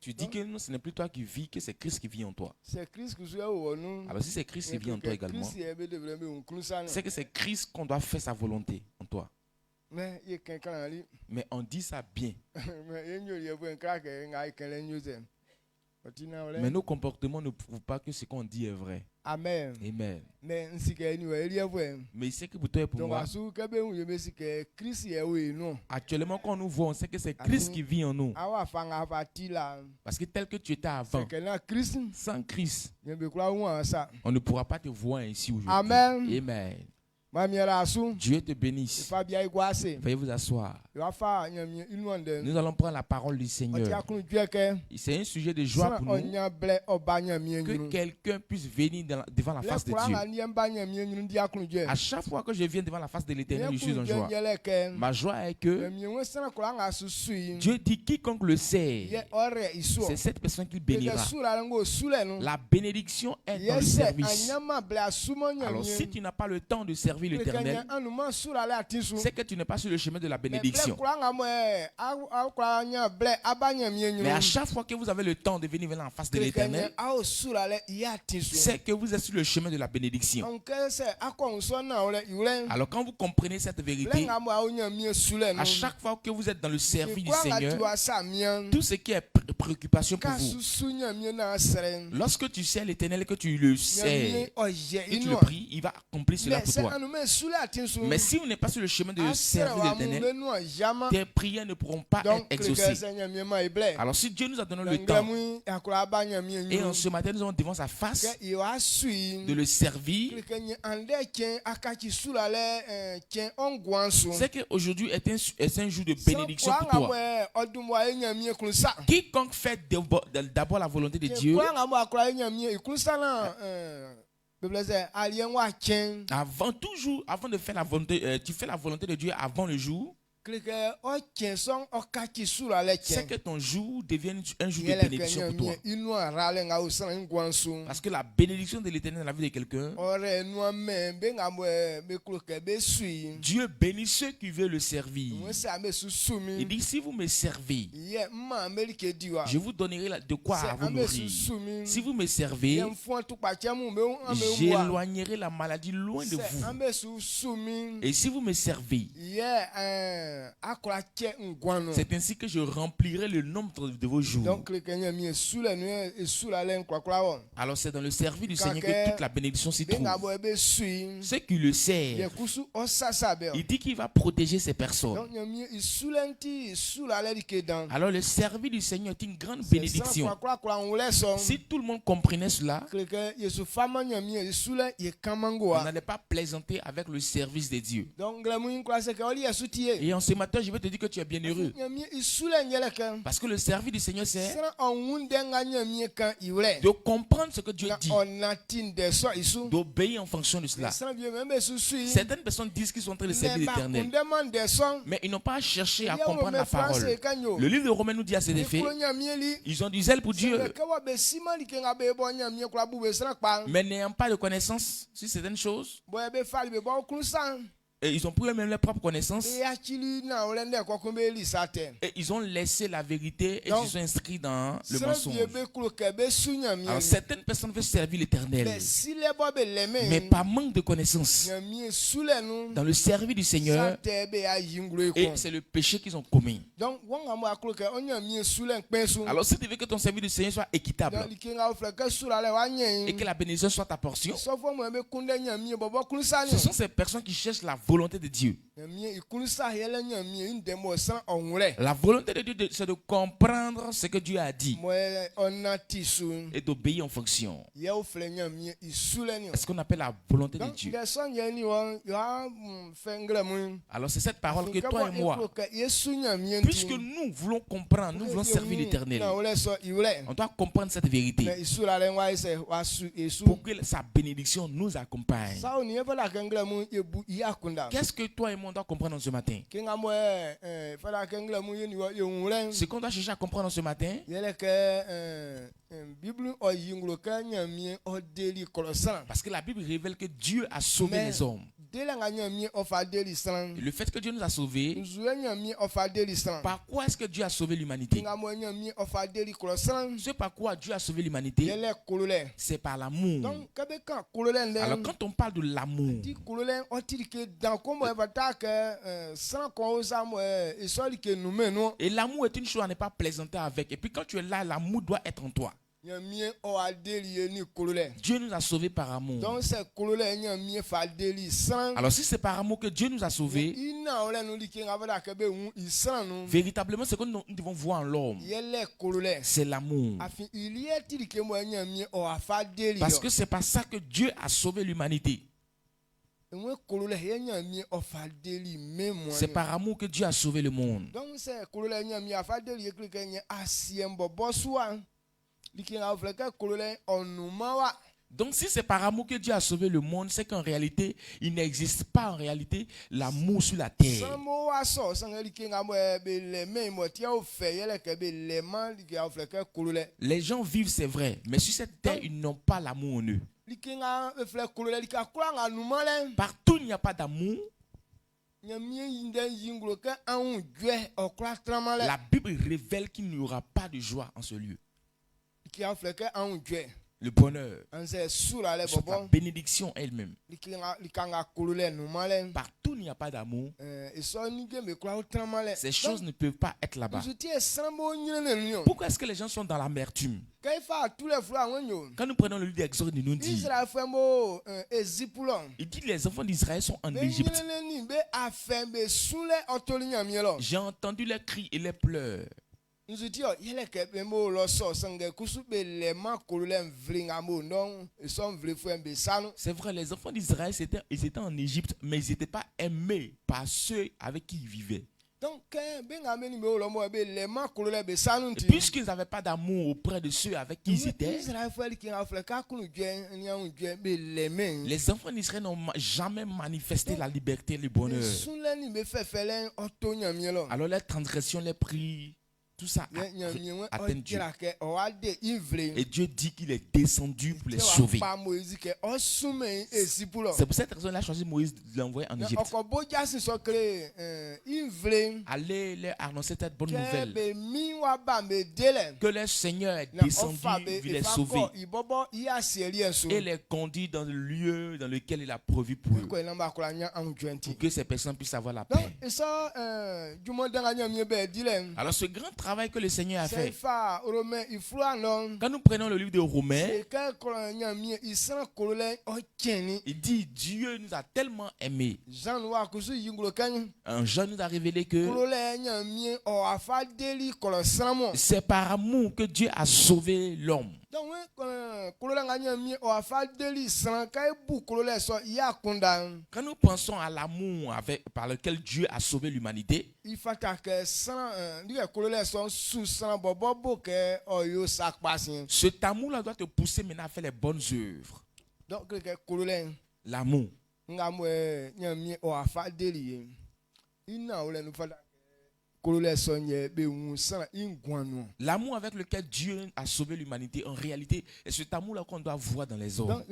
Tu dis que non, ce n'est plus toi qui vis, que c'est Christ qui vit en toi. C'est Christ qui vit en nous. Alors si c'est Christ qui vit en toi également, c'est que c'est Christ qu'on doit faire sa volonté en toi. Mais on dit ça bien. Mais nos comportements ne prouvent pas que ce qu'on dit est vrai. Amen. Amen. Mais c'est que pour toi et pour moi, actuellement quand nous voyons, on sait que c'est Christ qui vit en nous. Parce que tel que tu étais avant, sans Christ, on ne pourra pas te voir ici aujourd'hui. Amen. Amen. Dieu te bénisse. Veuillez vous asseoir. Nous allons prendre la parole du Seigneur. C'est un sujet de joie pour nous que quelqu'un puisse venir devant la face de Dieu. À chaque fois que je viens devant la face de l'Éternel, je suis en joie. Ma joie est que Dieu dit quiconque le sait, c'est cette personne qui bénira. La bénédiction est dans le service. Alors si tu n'as pas le temps de servir l'Éternel, c'est que tu n'es pas sur le chemin de la bénédiction. Mais à chaque fois que vous avez le temps de venir en face de l'Éternel, c'est que vous êtes sur le chemin de la bénédiction. Alors quand vous comprenez cette vérité, à chaque fois que vous êtes dans le service du Seigneur, tout ce qui est préoccupation pour vous, lorsque tu sais l'Éternel et que tu le sais et tu le pries, il va accomplir cela pour toi. Mais si vous n'êtes pas sur le chemin de servir l'Éternel, tes prières ne pourront pas être exaucées. Alors si Dieu nous a donné le temps, et en ce matin nous avons devant sa face de le servir, c'est qu'aujourd'hui est un jour de bénédiction pour toi. Quiconque fait d'abord la volonté de Dieu, avant de faire la volonté, tu fais la volonté de Dieu avant le jour. C'est que ton jour devienne un jour de bénédiction pour toi. Parce que la bénédiction de l'Éternel dans la vie de quelqu'un, Dieu bénit ceux qui veulent le servir. Il dit si vous me servez, je vous donnerai de quoi vous nourrir. Si vous me servez, j'éloignerai la maladie loin de vous. Et si vous me servez, c'est ainsi que je remplirai le nombre de vos jours. Alors c'est dans le service du Seigneur que toute la bénédiction s'y trouve. Ceux qui le servent, il dit qu'il va protéger ces personnes. Alors le service du Seigneur est une grande bénédiction. Si tout le monde comprenait cela, on n'allait pas plaisanter avec le service de Dieu. Et en ce matin, je vais te dire que tu es bien heureux. Parce que le service du Seigneur, c'est de comprendre ce que Dieu dit, d'obéir en fonction de cela. Certaines personnes disent qu'ils sont en train de servir l'Éternel, mais ils n'ont pas cherché à comprendre la parole. Le livre de Romains nous dit à cet effet, ils ont du zèle pour Dieu, mais n'ayant pas de connaissance sur certaines choses, et ils ont pris même leurs propres connaissances. Et ils ont laissé la vérité et ils sont inscrits dans le mensonge. Alors certaines personnes veulent servir l'Éternel, mais par manque de connaissances dans le service du Seigneur, et c'est le péché qu'ils ont commis. Alors si tu veux que ton service du Seigneur soit équitable et que la bénédiction soit ta portion, ce sont ces personnes qui cherchent la volonté de Dieu. La volonté de Dieu, c'est de comprendre ce que Dieu a dit et d'obéir en fonction. C'est ce qu'on appelle la volonté de Dieu. Alors c'est cette parole que toi et moi, puisque nous voulons comprendre, nous voulons servir l'Éternel, on doit comprendre cette vérité pour que sa bénédiction nous accompagne. Qu'est-ce que toi et moi on doit comprendre ce matin? Ce qu'on doit chercher à comprendre ce matin, parce que la Bible révèle que Dieu a sauvé les hommes. Le fait que Dieu nous a sauvés, par quoi est-ce que Dieu a sauvé l'humanité? Ce par quoi Dieu a sauvé l'humanité, c'est par l'amour. Alors quand on parle de l'amour, et l'amour est une chose à ne pas plaisanter avec. Et puis quand tu es là, l'amour doit être en toi. Dieu nous a sauvés par amour. Alors si c'est par amour que Dieu nous a sauvés, véritablement ce que nous devons voir en l'homme, c'est l'amour. Parce que c'est par ça que Dieu a sauvé l'humanité. C'est par amour que Dieu a sauvé le monde. Donc si c'est par amour que Dieu a sauvé le monde, c'est qu'en réalité, il n'existe pas en réalité l'amour sur la terre. Les gens vivent, c'est vrai, mais sur cette terre, ils n'ont pas l'amour en eux. Partout, il n'y a pas d'amour. La Bible révèle qu'il n'y aura pas de joie en ce lieu. Le bonheur, la bénédiction elle-même. Partout il n'y a pas d'amour, ces choses ne peuvent pas être là-bas. Pourquoi est-ce que les gens sont dans l'amertume? Quand nous prenons le livre d'Exode, il nous dit, il dit les enfants d'Israël sont en Égypte. J'ai entendu les cris et les pleurs. C'est vrai, les enfants d'Israël ils étaient en Égypte, mais ils n'étaient pas aimés par ceux avec qui ils vivaient. Et puisqu'ils n'avaient pas d'amour auprès de ceux avec qui ils étaient, les enfants d'Israël n'ont jamais manifesté la liberté et le bonheur. Alors les transgressions, les prières, tout ça atteint Dieu. Et Dieu dit qu'il est descendu pour les sauver. C'est pour cette raison qu'il a choisi Moïse de l'envoyer en Égypte. Allez leur annoncer cette bonne nouvelle. Que le Seigneur est descendu pour les sauver. Et les conduit dans le lieu dans lequel il a prévu pour eux. Pour que ces personnes puissent avoir la paix. Alors ce grand travail que le Seigneur a fait. Quand nous prenons le livre de Romains, il dit Dieu nous a tellement aimés. Un Jean nous a révélé que c'est par amour que Dieu a sauvé l'homme. Quand nous pensons à l'amour par lequel Dieu a sauvé l'humanité, cet amour-là doit te pousser maintenant à faire les bonnes œuvres. L'amour. L'amour avec lequel Dieu a sauvé l'humanité, en réalité, c'est cet amour-là qu'on doit voir dans les hommes.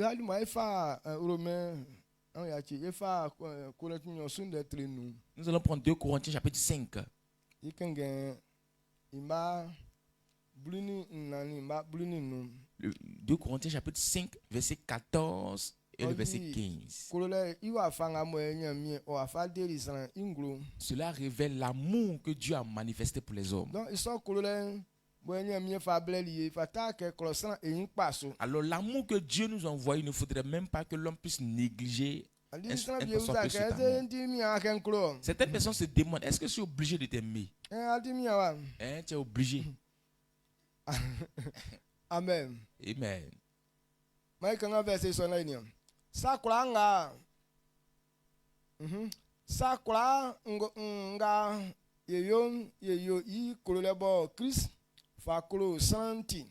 Nous allons prendre 2 Corinthiens chapitre 5. 2 Corinthiens chapitre 5, verset 14 et le verset 15. Cela révèle l'amour que Dieu a manifesté pour les hommes. Alors l'amour que Dieu nous a envoyé, il ne faudrait même pas que l'homme puisse négliger. Certaines personnes se demandent, est-ce que je suis obligé de t'aimer? Tu es obligé. Amen. Amen. Sakura nga yeyo i kololebo Chris fakolo santi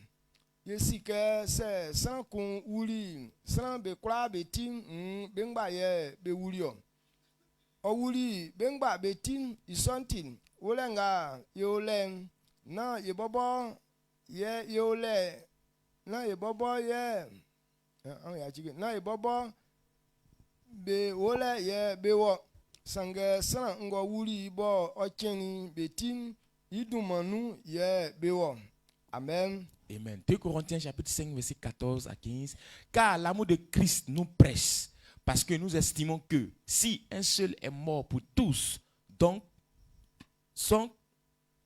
yesike se sankun uli san be kura betin bengba ye be wulio o wuli bengba betin isontin wolenga yolen na yebobo ye yole na yebobo ye na yebobo be wole ye be wo sange san ngo wuli bo ocheni betin idumanu ye be wo. Amen. Amen. 2 Corinthiens chapitre 5 verset 14 à 15. Car l'amour de Christ nous presse, parce que nous estimons que si un seul est mort pour tous, donc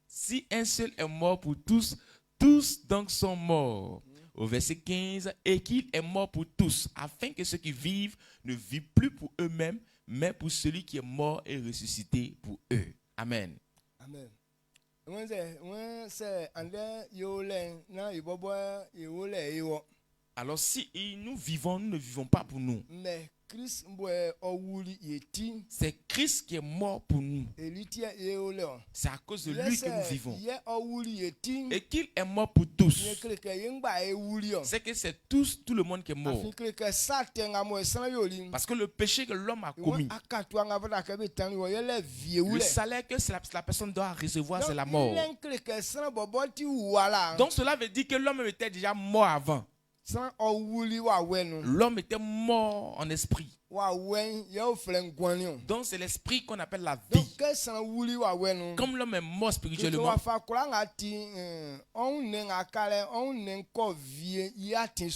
si un seul est mort pour tous, tous donc sont morts. Au verset 15, et qu'il est mort pour tous, afin que ceux qui vivent ne vivent plus pour eux-mêmes, mais pour celui qui est mort et ressuscité pour eux. Amen. Amen. Alors si nous vivons, nous ne vivons pas pour nous. C'est Christ qui est mort pour nous. C'est à cause de lui que nous vivons. Et qu'il est mort pour tous. C'est que c'est tout le monde qui est mort. Parce que le péché que l'homme a commis, le salaire que la personne doit recevoir, c'est la mort. Donc cela veut dire que l'homme était déjà mort avant. L'homme était mort en esprit. Donc c'est l'esprit qu'on appelle la vie. Comme l'homme est mort spirituellement,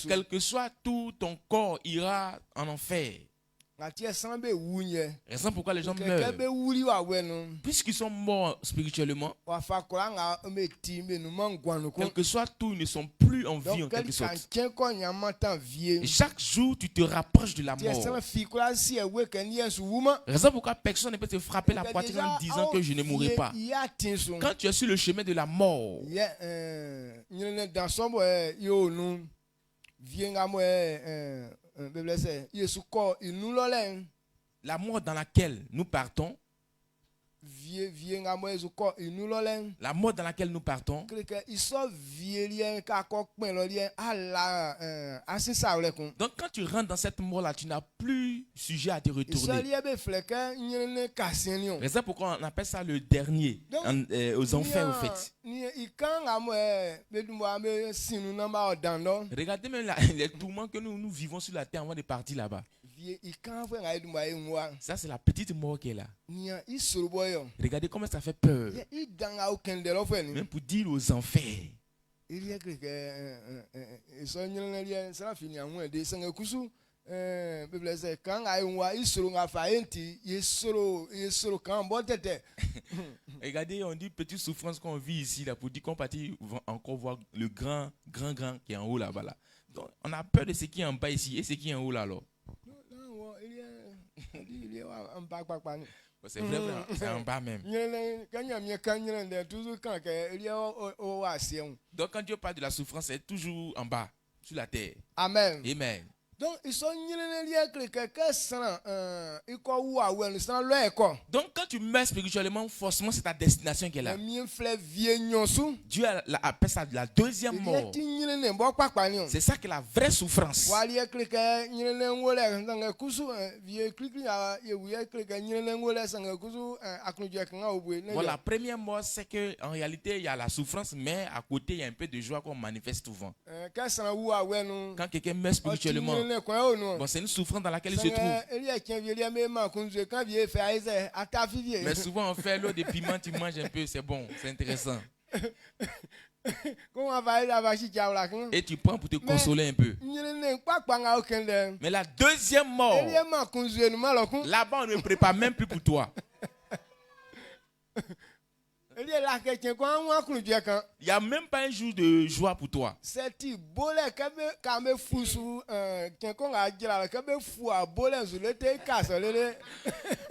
quel que soit tout, ton corps ira en enfer. Raison pourquoi les gens meurent. Puisqu'ils sont morts spirituellement, quel que soit tout, ils ne sont plus en vie en quelque sorte. Et chaque jour, tu te rapproches de la mort. Raison pourquoi personne ne peut te frapper la poitrine en disant que je ne mourrai pas. Quand tu es sur le chemin de la mort, la mort dans laquelle nous partons, la mort dans laquelle nous partons, donc quand tu rentres dans cette mort-là, tu n'as plus sujet à te retourner. C'est ça pourquoi on appelle ça le dernier, aux enfers au fait. Regardez même les tourments que nous vivons sur la terre avant de partir là-bas. Ça c'est la petite mort qui est là. Regardez comment ça fait peur. Même pour dire aux enfers. Regardez, on dit petite souffrance qu'on vit ici là, pour dire qu'on partit encore voir le grand qui est en haut là-bas là. Donc on a peur de ce qui est en bas ici et ce qui est en haut là alors. C'est vrai, c'est en bas même. Donc quand Dieu parle de la souffrance, c'est toujours en bas, sur la terre. Amen. Amen. Donc quand tu meurs spirituellement, forcément c'est ta destination qui est là. Dieu appelle ça la deuxième mort. C'est ça qui est la vraie souffrance. Bon, la première mort, c'est qu'en réalité il y a la souffrance, mais à côté il y a un peu de joie qu'on manifeste souvent. Quand quelqu'un meurt spirituellement, bon, c'est une souffrance dans laquelle il se trouve. Mais souvent on fait l'eau de piment, tu manges un peu, c'est bon, c'est intéressant. Et tu prends pour te consoler un peu. Mais la deuxième mort, là-bas on ne prépare même plus pour toi. Il n'y a même pas un jour de joie pour toi.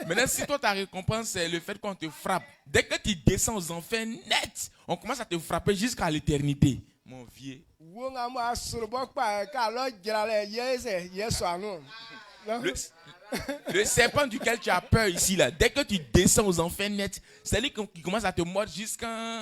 Maintenant, si toi ta récompense c'est le fait qu'on te frappe, dès que tu descends aux enfers net, on commence à te frapper jusqu'à l'éternité. Mon vieux. Le serpent duquel tu as peur ici, là, dès que tu descends aux enfers nets, c'est lui qui commence à te mordre jusqu'à...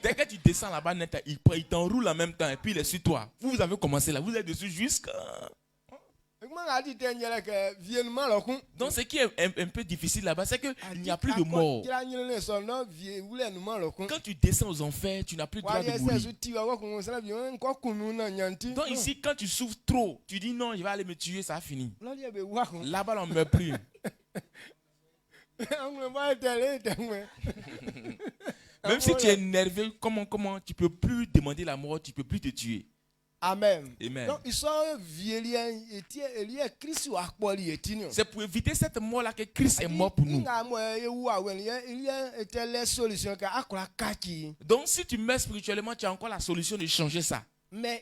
Dès que tu descends là-bas net, il t'enroule en même temps et puis il est sur toi. Vous avez commencé là, vous êtes dessus jusqu'à... Donc ce qui est un peu difficile là-bas, c'est qu'il n'y a plus de mort. Quand tu descends aux enfers, tu n'as plus le droit de mourir. Donc ici, quand tu souffres trop, tu dis non, je vais aller me tuer, ça a fini. Là-bas, on ne meurt plus. Même si tu es nerveux, comment tu ne peux plus demander la mort, tu ne peux plus te tuer. Amen. Amen. Donc, c'est pour éviter cette mort-là que Christ est mort pour nous. Donc, si tu meurs spirituellement, tu as encore la solution de changer ça. Mais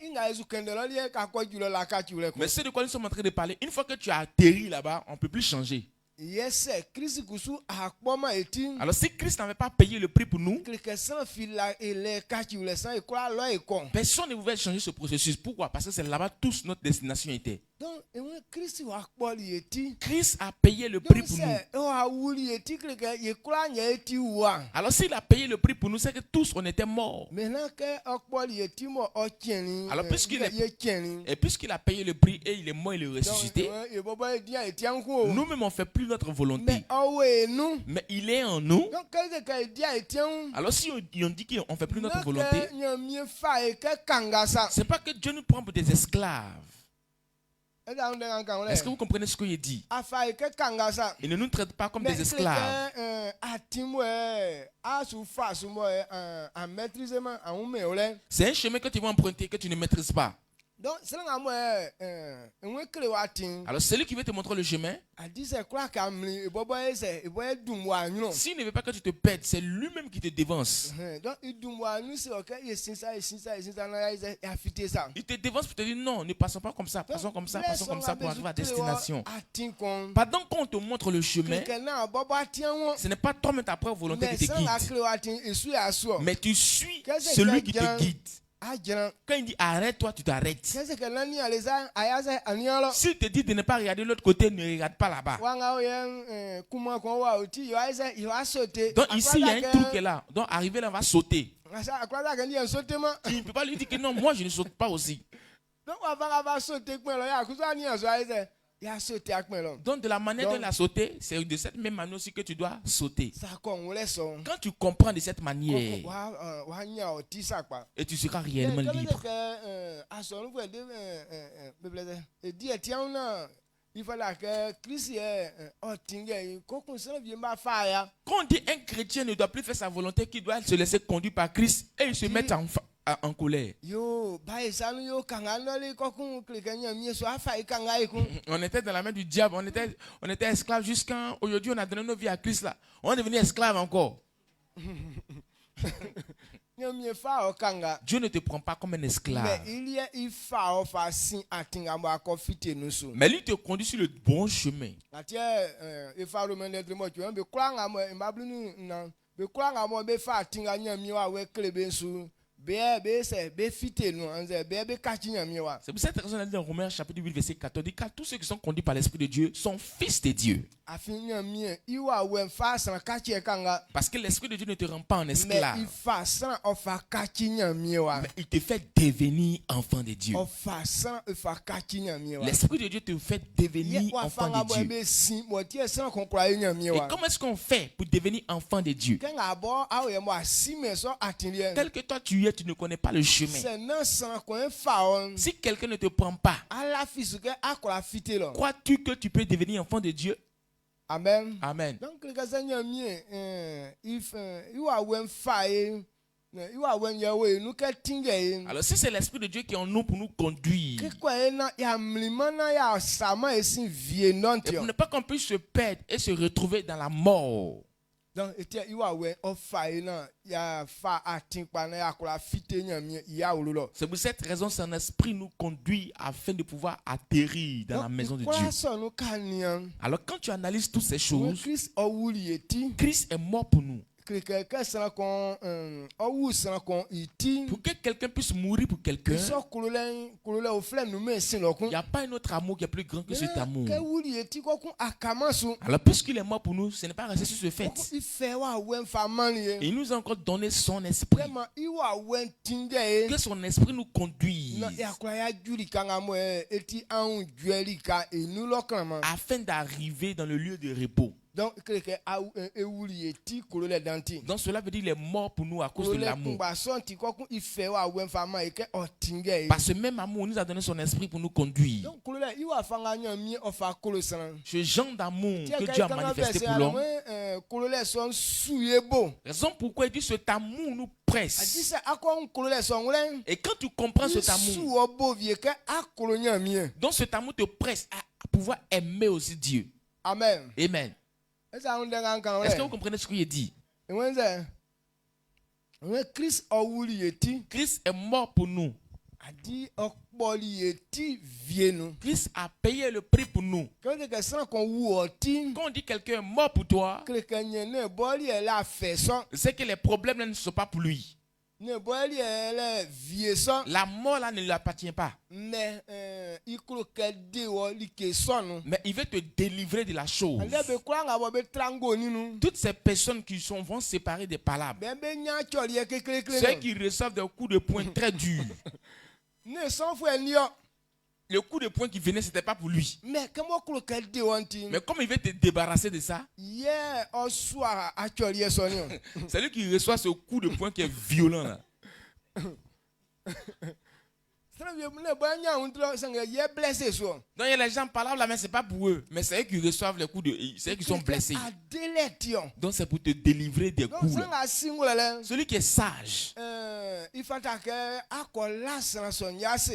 c'est de quoi nous sommes en train de parler. Une fois que tu as atterri là-bas, on ne peut plus changer. Alors si Christ n'avait pas payé le prix pour nous, personne ne pouvait changer ce processus. Pourquoi? Parce que c'est là-bas tous notre destination était. Christ a payé le prix pour nous. Alors s'il a payé le prix pour nous, c'est que tous on était morts. Alors puisqu'il a payé le prix et il est mort, il est ressuscité, nous-mêmes on ne fait plus notre volonté. Mais il est en nous. Alors si on dit qu'on ne fait plus notre volonté, c'est pas que Dieu nous prend pour des esclaves. Est-ce que vous comprenez ce qu'il dit? Il ne nous traite pas comme des esclaves. C'est un chemin que tu vas emprunter que tu ne maîtrises pas. Alors celui qui veut te montrer le chemin, s'il ne veut pas que tu te perdes, c'est lui-même qui te dévance. Il te dévance pour te dire non, ne passons pas comme ça, passons comme ça pour arriver à destination. Pendant qu'on te montre le chemin, ce n'est pas toi-même ta propre volonté qui te guide, mais tu suis celui qui te guide. Quand il dit arrête-toi, tu t'arrêtes. S'il te dit de ne pas regarder de l'autre côté, ne regarde pas là-bas. Donc ici, il y a un truc qui est là. Donc arrivé là, on va sauter. Tu ne peux pas lui dire que non, moi je ne saute pas aussi. Donc de la manière de la sauter, c'est de cette même manière aussi que tu dois sauter. Quand tu comprends de cette manière, et tu seras réellement libre. Quand on dit un chrétien ne doit plus faire sa volonté, qu'il doit se laisser conduire par Christ et il se met en colère. On était dans la main du diable, on était esclaves jusqu'à aujourd'hui, on a donné nos vies à Christ là. On est devenu esclaves encore. Dieu ne te prend pas comme un esclave. Mais lui te conduit sur le bon chemin. C'est pour cette raison qu'on a dit dans Romains chapitre 8 verset 14, dit car tous ceux qui sont conduits par l'Esprit de Dieu sont fils de Dieu. Parce que l'Esprit de Dieu ne te rend pas en esclave, mais il te fait devenir enfant de Dieu. L'Esprit de Dieu te fait devenir enfant de Dieu. Et comment est-ce qu'on fait pour devenir enfant de Dieu? Tel que toi tu es, tu ne connais pas le chemin. Si quelqu'un ne te prend pas, crois-tu que tu peux devenir enfant de Dieu? Amen. Amen. Alors si c'est l'Esprit de Dieu qui est en nous pour nous conduire, et pour ne pas qu'on puisse se perdre et se retrouver dans la mort. C'est pour cette raison que son esprit nous conduit afin de pouvoir atterrir dans la maison de Dieu. Alors quand tu analyses toutes ces choses, Christ est mort pour nous. Pour que quelqu'un puisse mourir pour quelqu'un, il n'y a pas un autre amour qui est plus grand que cet amour. Alors puisqu'il est mort pour nous, ce n'est pas resté sur ce fait. Et il nous a encore donné son esprit. Que son esprit nous conduise afin d'arriver dans le lieu de repos. Donc cela veut dire qu'il est mort pour nous à cause de l'amour. Par ce même amour, il nous a donné son esprit pour nous conduire. Ce genre d'amour que Dieu a manifesté pour l'homme. Raison pourquoi il dit cet amour nous presse. Et quand tu comprends cet amour, donc cet amour te presse à pouvoir aimer aussi Dieu. Amen. Amen. Est-ce que vous comprenez ce qu'il est dit? Christ est mort pour nous. Christ a payé le prix pour nous. Quand on dit quelqu'un est mort pour toi, c'est que les problèmes ne sont pas pour lui. La mort là ne lui appartient pas. Mais il veut te délivrer de la chose. Toutes ces personnes qui vont séparer des palabres, ceux qui reçoivent des coups de poing très durs, le coup de poing qui venait, ce n'était pas pour lui. Mais comme il veut te débarrasser de ça, c'est lui qui reçoit ce coup de poing qui est violent là. Donc il y a les gens parlent là, mais ce n'est pas pour eux. Mais c'est eux qui reçoivent les coups de. C'est eux qui sont blessés. Donc c'est pour te délivrer des coups. Celui qui est sage,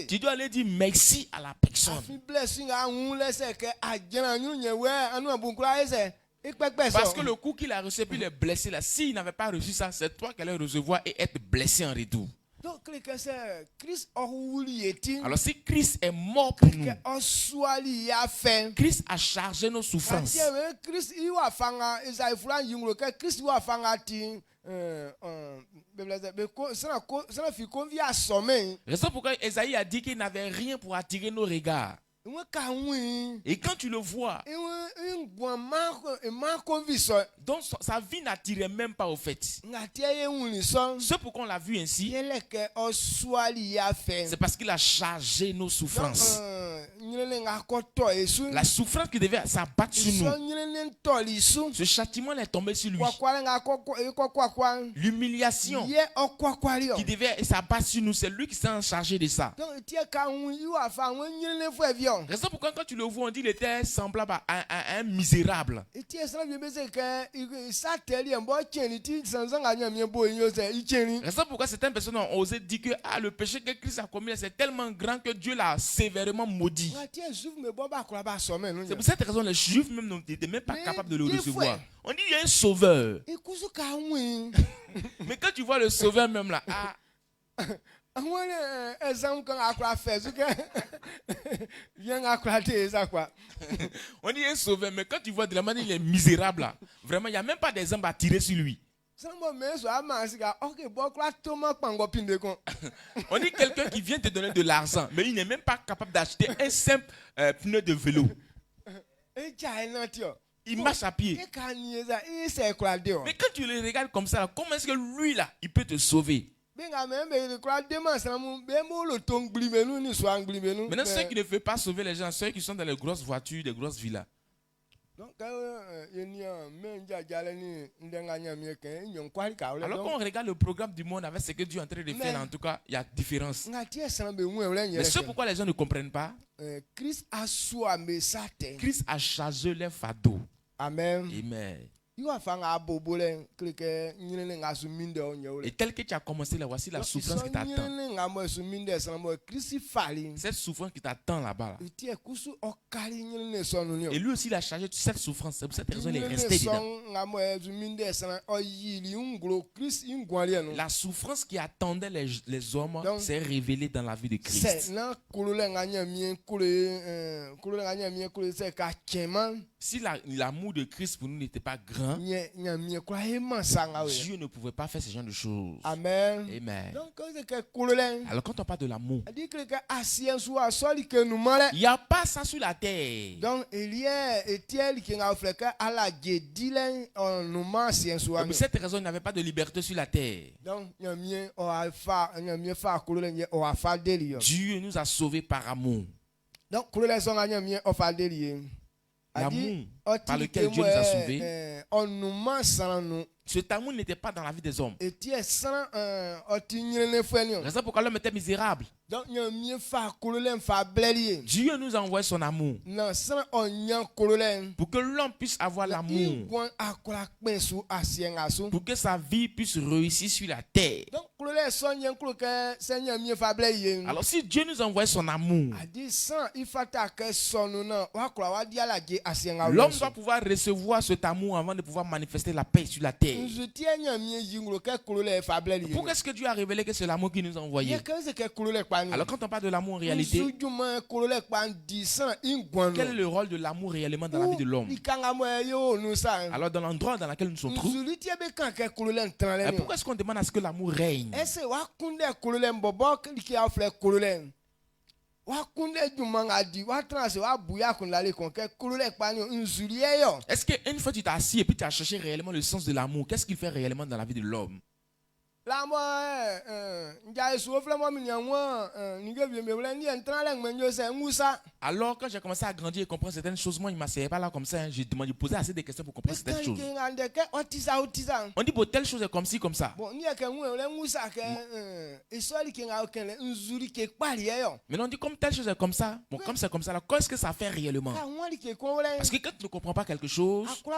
tu dois aller dire merci à la personne. Parce que le coup qu'il a reçu, puis il est blessé là. S'il n'avait pas reçu ça, c'est toi qui allais recevoir et être blessé en retour. Alors si Christ est mort pour nous, Christ a chargé nos souffrances. Raison pourquoi Esaïe a dit qu'il n'avait rien pour attirer nos regards. Et quand tu le vois, donc sa vie n'attirait même pas au fait. C'est pourquoi on l'a vu ainsi. C'est parce qu'il a chargé nos souffrances. La souffrance qui devait s'abattre sur nous, ce châtiment est tombé sur lui. L'humiliation qui devait s'abattre sur nous, c'est lui qui s'est chargé de ça. Raison pourquoi quand tu le vois, on dit qu'il était semblable à un misérable. Raison pourquoi certaines personnes ont osé dire que le péché que Christ a commis c'est tellement grand que Dieu l'a sévèrement maudit. C'est pour cette raison que les Juifs même n'étaient même pas capables de le recevoir. On dit qu'il y a un sauveur. Mais quand tu vois le sauveur même là, on dit un sauveur, mais quand tu vois de la manière il est misérable là, vraiment il n'y a même pas d'exemple à tirer sur lui. On dit quelqu'un qui vient te donner de l'argent, mais il n'est même pas capable d'acheter un simple pneu de vélo. Il marche à pied. Mais quand tu le regardes comme ça, comment est-ce que lui là, il peut te sauver? Maintenant, ceux qui ne veulent pas sauver les gens, ceux qui sont dans les grosses voitures, des grosses villas. Alors quand on regarde le programme du monde avec ce que Dieu est en train de faire, en tout cas, il y a différence. Mais c'est pourquoi les gens ne comprennent pas. Christ a chargé les fardeaux. Amen. Amen. Et tel que tu as commencé là, voici la souffrance qui t'attend. Cette souffrance qui t'attend là-bas. Là. Et lui aussi il a chargé cette souffrance. C'est pour cette raison qu'il est resté dedans. La souffrance qui attendait les hommes s'est révélée dans la vie de Christ. Si l'amour de Christ pour nous n'était pas grand, Dieu ne pouvait pas faire ce genre de choses. Amen. Amen. Alors quand on parle de l'amour, il n'y a pas ça sur la terre. Donc il y a pour cette raison, il n'y avait pas de liberté sur la terre. Dieu nous a sauvés par amour. Donc, l'amour par lequel Dieu nous a sauvés, cet amour n'était pas dans la vie des hommes. Raison pourquoi l'homme était misérable. Dieu nous a envoyé son amour pour que l'homme puisse avoir l'amour, pour que sa vie puisse réussir sur la terre. Alors si Dieu nous a envoyé son amour, l'homme doit pouvoir recevoir cet amour avant de pouvoir manifester la paix sur la terre. Pourquoi est-ce que Dieu a révélé que c'est l'amour qui nous a envoyé? Alors quand on parle de l'amour en réalité, quel est le rôle de l'amour réellement dans la vie de l'homme? Alors dans l'endroit dans lequel nous sommes trouvés, pourquoi est-ce qu'on demande à ce que l'amour règne? Est-ce qu'une fois tu t'es assis et puis tu as cherché réellement le sens de l'amour, qu'est-ce qu'il fait réellement dans la vie de l'homme? Alors quand j'ai commencé à grandir et comprendre certaines choses, moi il ne m'asseyait pas là comme ça, je posais assez de questions pour comprendre certaines choses. On dit bon, telle chose est comme ci, comme ça. Mais on dit comme telle chose est comme ça, bon comme c'est comme ça, qu'est-ce que ça fait réellement? Parce que quand tu ne comprends pas quelque chose, tu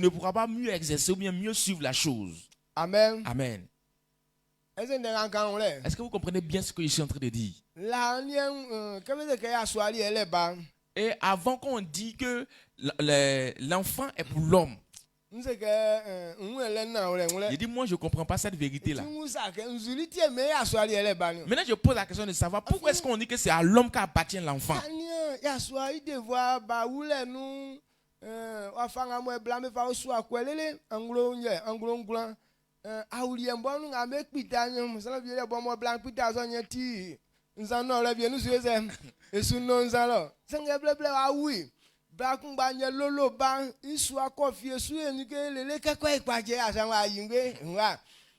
ne pourras pas mieux exercer ou bien mieux suivre la chose. Amen. Amen. Est-ce que vous comprenez bien ce que je suis en train de dire? Et avant qu'on dise que l'enfant est pour l'homme, il dit moi je ne comprends pas cette vérité là. Maintenant je pose la question de savoir pourquoi est-ce qu'on dit que c'est à l'homme qu'appartient l'enfant.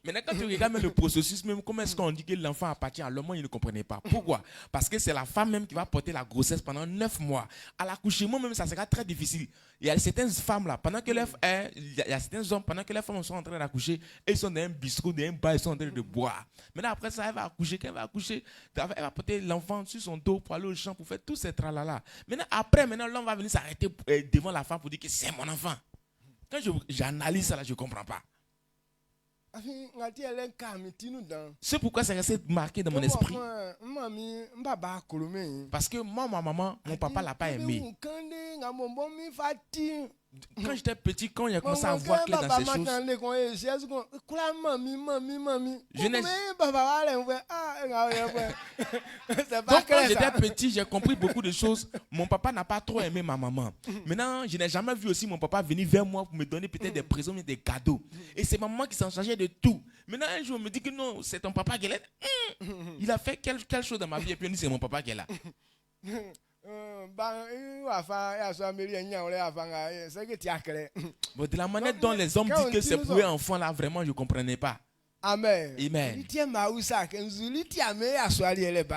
Maintenant, quand tu regardes le processus, même comment est-ce qu'on dit que l'enfant appartient à l'homme, il ne comprenait pas. Pourquoi? Parce que c'est la femme même qui va porter la grossesse pendant 9 mois. À l'accouchement même, ça sera très difficile. Il y a certaines femmes là, pendant que il y a certains hommes, pendant que les femmes sont en train d'accoucher, ils sont dans un bistrot, dans un bar, ils sont en train de boire. Maintenant, après ça, elle va accoucher. Quand elle va accoucher, elle va porter l'enfant sur son dos pour aller au champ, pour faire tous ces tralala. Maintenant, l'homme va venir s'arrêter devant la femme pour dire que c'est mon enfant. Quand j'analyse ça là, je ne comprends pas. C'est pourquoi c'est resté marqué dans mon esprit. Parce que moi, ma maman, mon papa ne l'a pas aimé. Quand j'étais petit, quand j'ai commencé à voir clair dans ces choses, donc quand j'étais petit, j'ai compris beaucoup de choses. Mon papa n'a pas trop aimé ma maman. Maintenant, je n'ai jamais vu aussi mon papa venir vers moi pour me donner peut-être des présents, des cadeaux. Et c'est ma maman qui s'en chargeait de tout. Maintenant, un jour, on me dit que non, c'est ton papa qui est là. Il a fait quelque chose dans ma vie et puis on dit c'est mon papa qui est là. Bon, de la manière dont les hommes disent que c'est pour un enfant là, vraiment, je ne comprenais pas. Amen. Amen.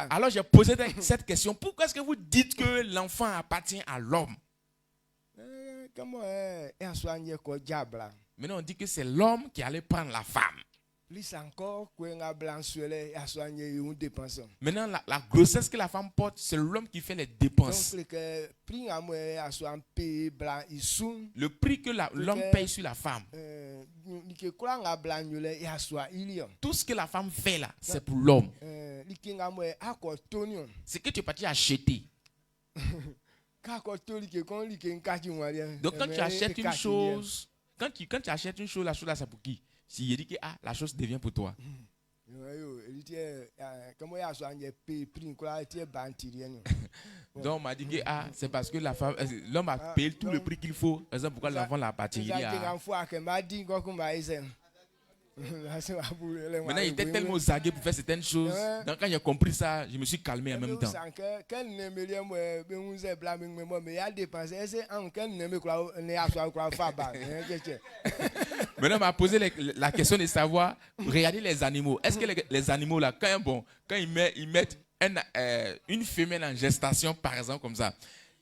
Alors j'ai posé cette question. Pourquoi est-ce que vous dites que l'enfant appartient à l'homme? Maintenant on dit que c'est l'homme qui allait prendre la femme. Maintenant, la grossesse que la femme porte, c'est l'homme qui fait les dépenses. Le prix que l'homme paye sur la femme. Tout ce que la femme fait là, c'est pour l'homme. C'est que tu es parti acheter. Donc quand tu achètes une chose, quand tu achètes une chose, la chose là c'est pour qui? Si il dit que la chose devient pour toi. Donc on m'a dit que c'est parce que l'homme a payé tout le prix qu'il faut. C'est pourquoi l'enfant l'a appartient. Maintenant, il était tellement zagué pour faire certaines choses. Donc, quand j'ai compris ça, je me suis calmé en même temps. Maintenant, on m'a posé la question de savoir, regardez les animaux. Est-ce que les animaux, là, quand ils mettent une femelle en gestation, par exemple, comme ça,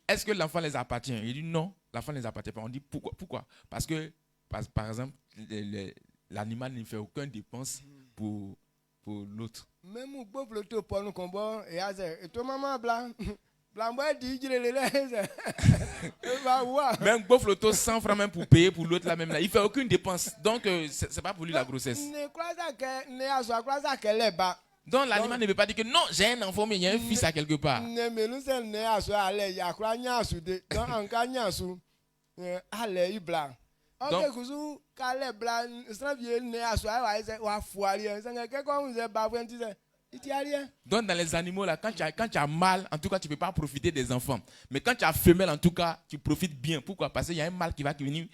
est-ce que l'enfant les appartient? Il dit non, l'enfant ne les appartient pas. On dit pourquoi? Parce que, par exemple, l'animal ne fait aucune dépense pour l'autre. Même Bofloto 100 francs même pour payer pour l'autre là même là. Il ne fait aucune dépense. Donc c'est pas pour lui la grossesse. Donc l'animal ne veut pas dire que non, j'ai un enfant mais il y a un fils à quelque part. Donc dans les animaux là, quand tu as mâle, en tout cas tu ne peux pas profiter des enfants. Mais quand tu as femelle, en tout cas, tu profites bien. Pourquoi? Parce qu'il y a un mâle qui va venir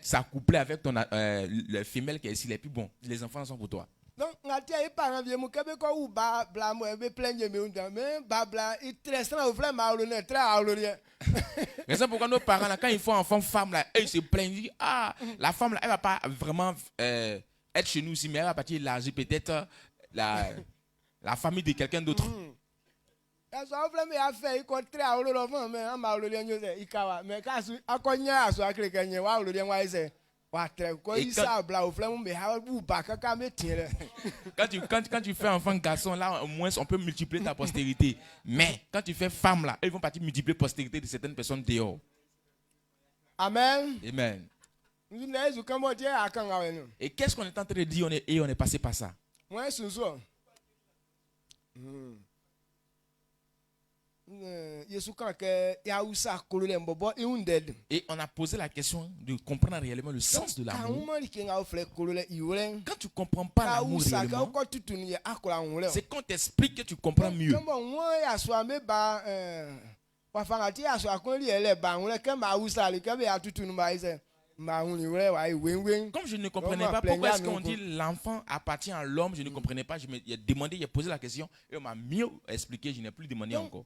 s'accoupler avec le femelle qui est ici. Et puis bon, les enfants sont pour toi. Donc, c'est pourquoi nos parents, là, quand ils font enfant femme, là, ils se plaignent. Ils disent, la femme, là, elle ne va pas vraiment être chez nous aussi, mais elle va partir élargir peut-être la famille de quelqu'un d'autre. Quand tu fais enfant garçon, là, au moins, on peut multiplier ta postérité. Mais quand tu fais femme, là, ils vont partir multiplier la postérité de certaines personnes dehors. Amen. Amen. Et qu'est-ce qu'on est en train de dire on est passé par ça? Et on a posé la question de comprendre réellement le sens de l'amour. Quand tu ne comprends pas l'amour réellement, c'est qu'on t'explique que tu comprends mieux. Comme je ne comprenais pas pourquoi est-ce qu'on dit l'enfant appartient à l'homme, je ne comprenais pas. J'ai demandé, j'ai posé la question et on m'a mieux expliqué, je n'ai plus demandé encore.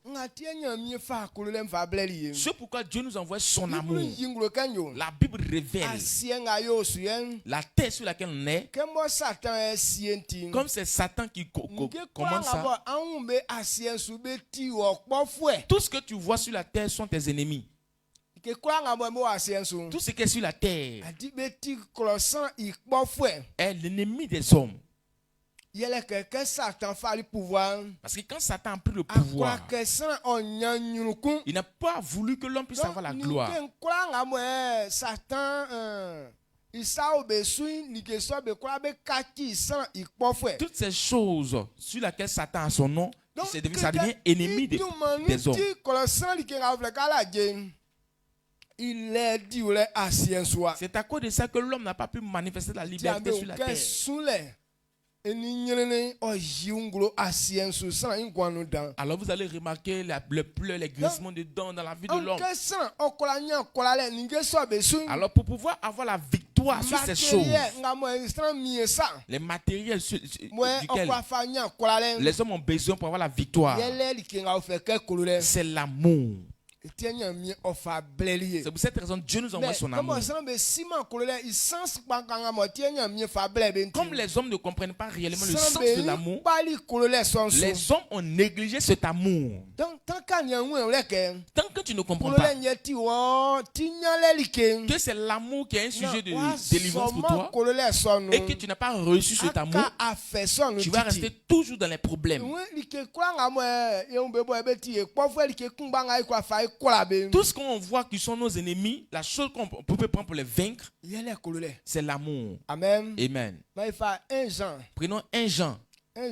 C'est pourquoi Dieu nous envoie son amour. La Bible révèle la terre sur laquelle on est. Comme c'est Satan qui commence ça. Tout ce que tu vois sur la terre sont tes ennemis. Tout ce qui est sur la terre est l'ennemi des hommes. Parce que quand Satan a pris le pouvoir, il n'a pas voulu que l'homme puisse avoir la gloire. Toutes ces choses sur lesquelles Satan a son nom, ça devient ennemi des hommes. C'est à cause de ça que l'homme n'a pas pu manifester la liberté sur la terre. Alors vous allez remarquer le pleurs, les grincements de dents dans la vie de l'homme. Alors pour pouvoir avoir la victoire sur ces choses, les matériels duquel les hommes ont besoin pour avoir la victoire, c'est l'amour. C'est pour cette raison que Dieu nous envoie son amour. Comme les hommes ne comprennent pas réellement le sens de l'amour, les hommes ont négligé cet amour. Tant que tu ne comprends pas que c'est l'amour qui est un sujet de délivrance pour toi et que tu n'as pas reçu cet amour, tu vas rester toujours dans les problèmes. Tout ce qu'on voit qui sont nos ennemis, la chose qu'on peut prendre pour les vaincre, c'est l'amour. Amen. Amen. Prenons 1 Jean. 1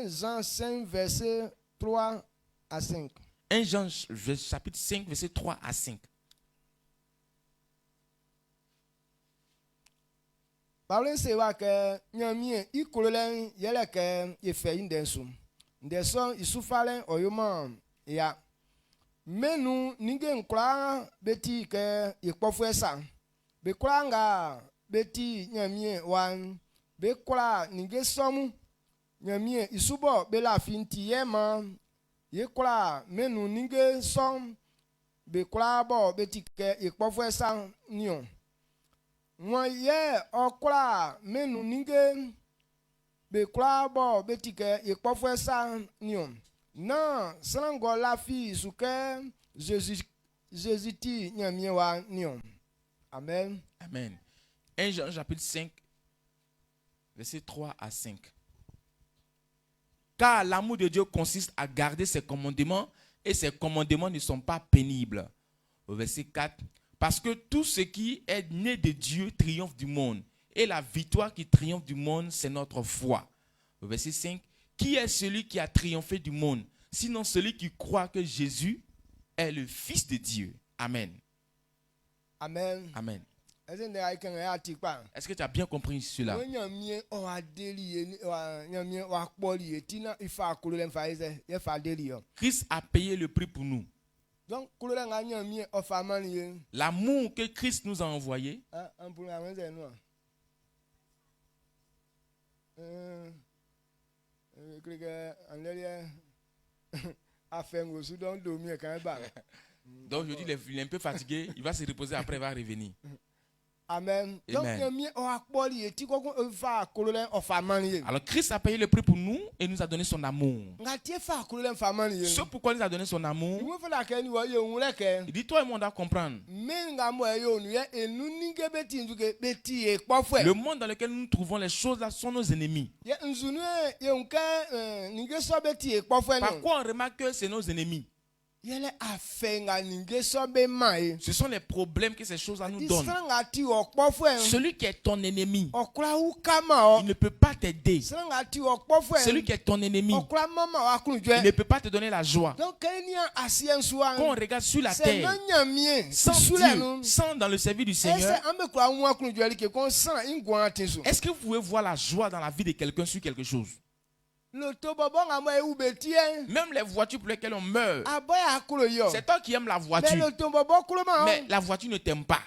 Jean 5, verset 3 à 5. 1 Jean chapitre 5, verset 3 à 5. Parlez c'estว่าque nyamie ikololen yele que yefe indensu. Ndeson isufalen oyoma ya. Menu ninge nkla beti ke ikpofu esa. Be kla nga beti nyamie wan be kla ninge somu nyamie isubo be la finti yema ye kla menu ninge som be kla bo beti ke ikpofu esa nion. Mwa ye okla menu ninge be kla bo beti ke ikpofu esa nion. Non, slango la fille suke Jésus ti nyamie wa nion. Amen. Amen. 1 Jean chapitre 5 verset 3 à 5. Car l'amour de Dieu consiste à garder ses commandements et ses commandements ne sont pas pénibles. Au verset 4. Parce que tout ce qui est né de Dieu triomphe du monde et la victoire qui triomphe du monde c'est notre foi. Au verset 5. Qui est celui qui a triomphé du monde, sinon celui qui croit que Jésus est le Fils de Dieu? Amen. Amen. Amen. Est-ce que tu as bien compris cela? Christ a payé le prix pour nous. L'amour que Christ nous a envoyé, donc je dis il est un peu fatigué, il va se reposer, après il va revenir. Amen. Amen. Alors Christ a payé le prix pour nous et nous a donné son amour. C'est pourquoi il nous a donné son amour. Il dit toi et moi on doit comprendre. Le monde dans lequel nous nous trouvons, les choses là sont nos ennemis. Par quoi on remarque que c'est nos ennemis? Ce sont les problèmes que ces choses-là nous donnent. Celui qui est ton ennemi, il ne peut pas t'aider. Celui qui est ton ennemi, il ne peut pas te donner la joie. Quand on regarde sur la terre, sans Dieu, sans dans le service du Seigneur, est-ce que vous pouvez voir la joie dans la vie de quelqu'un sur quelque chose? Même les voitures pour lesquelles on meurt, c'est toi qui aimes la voiture, mais la voiture ne t'aime pas.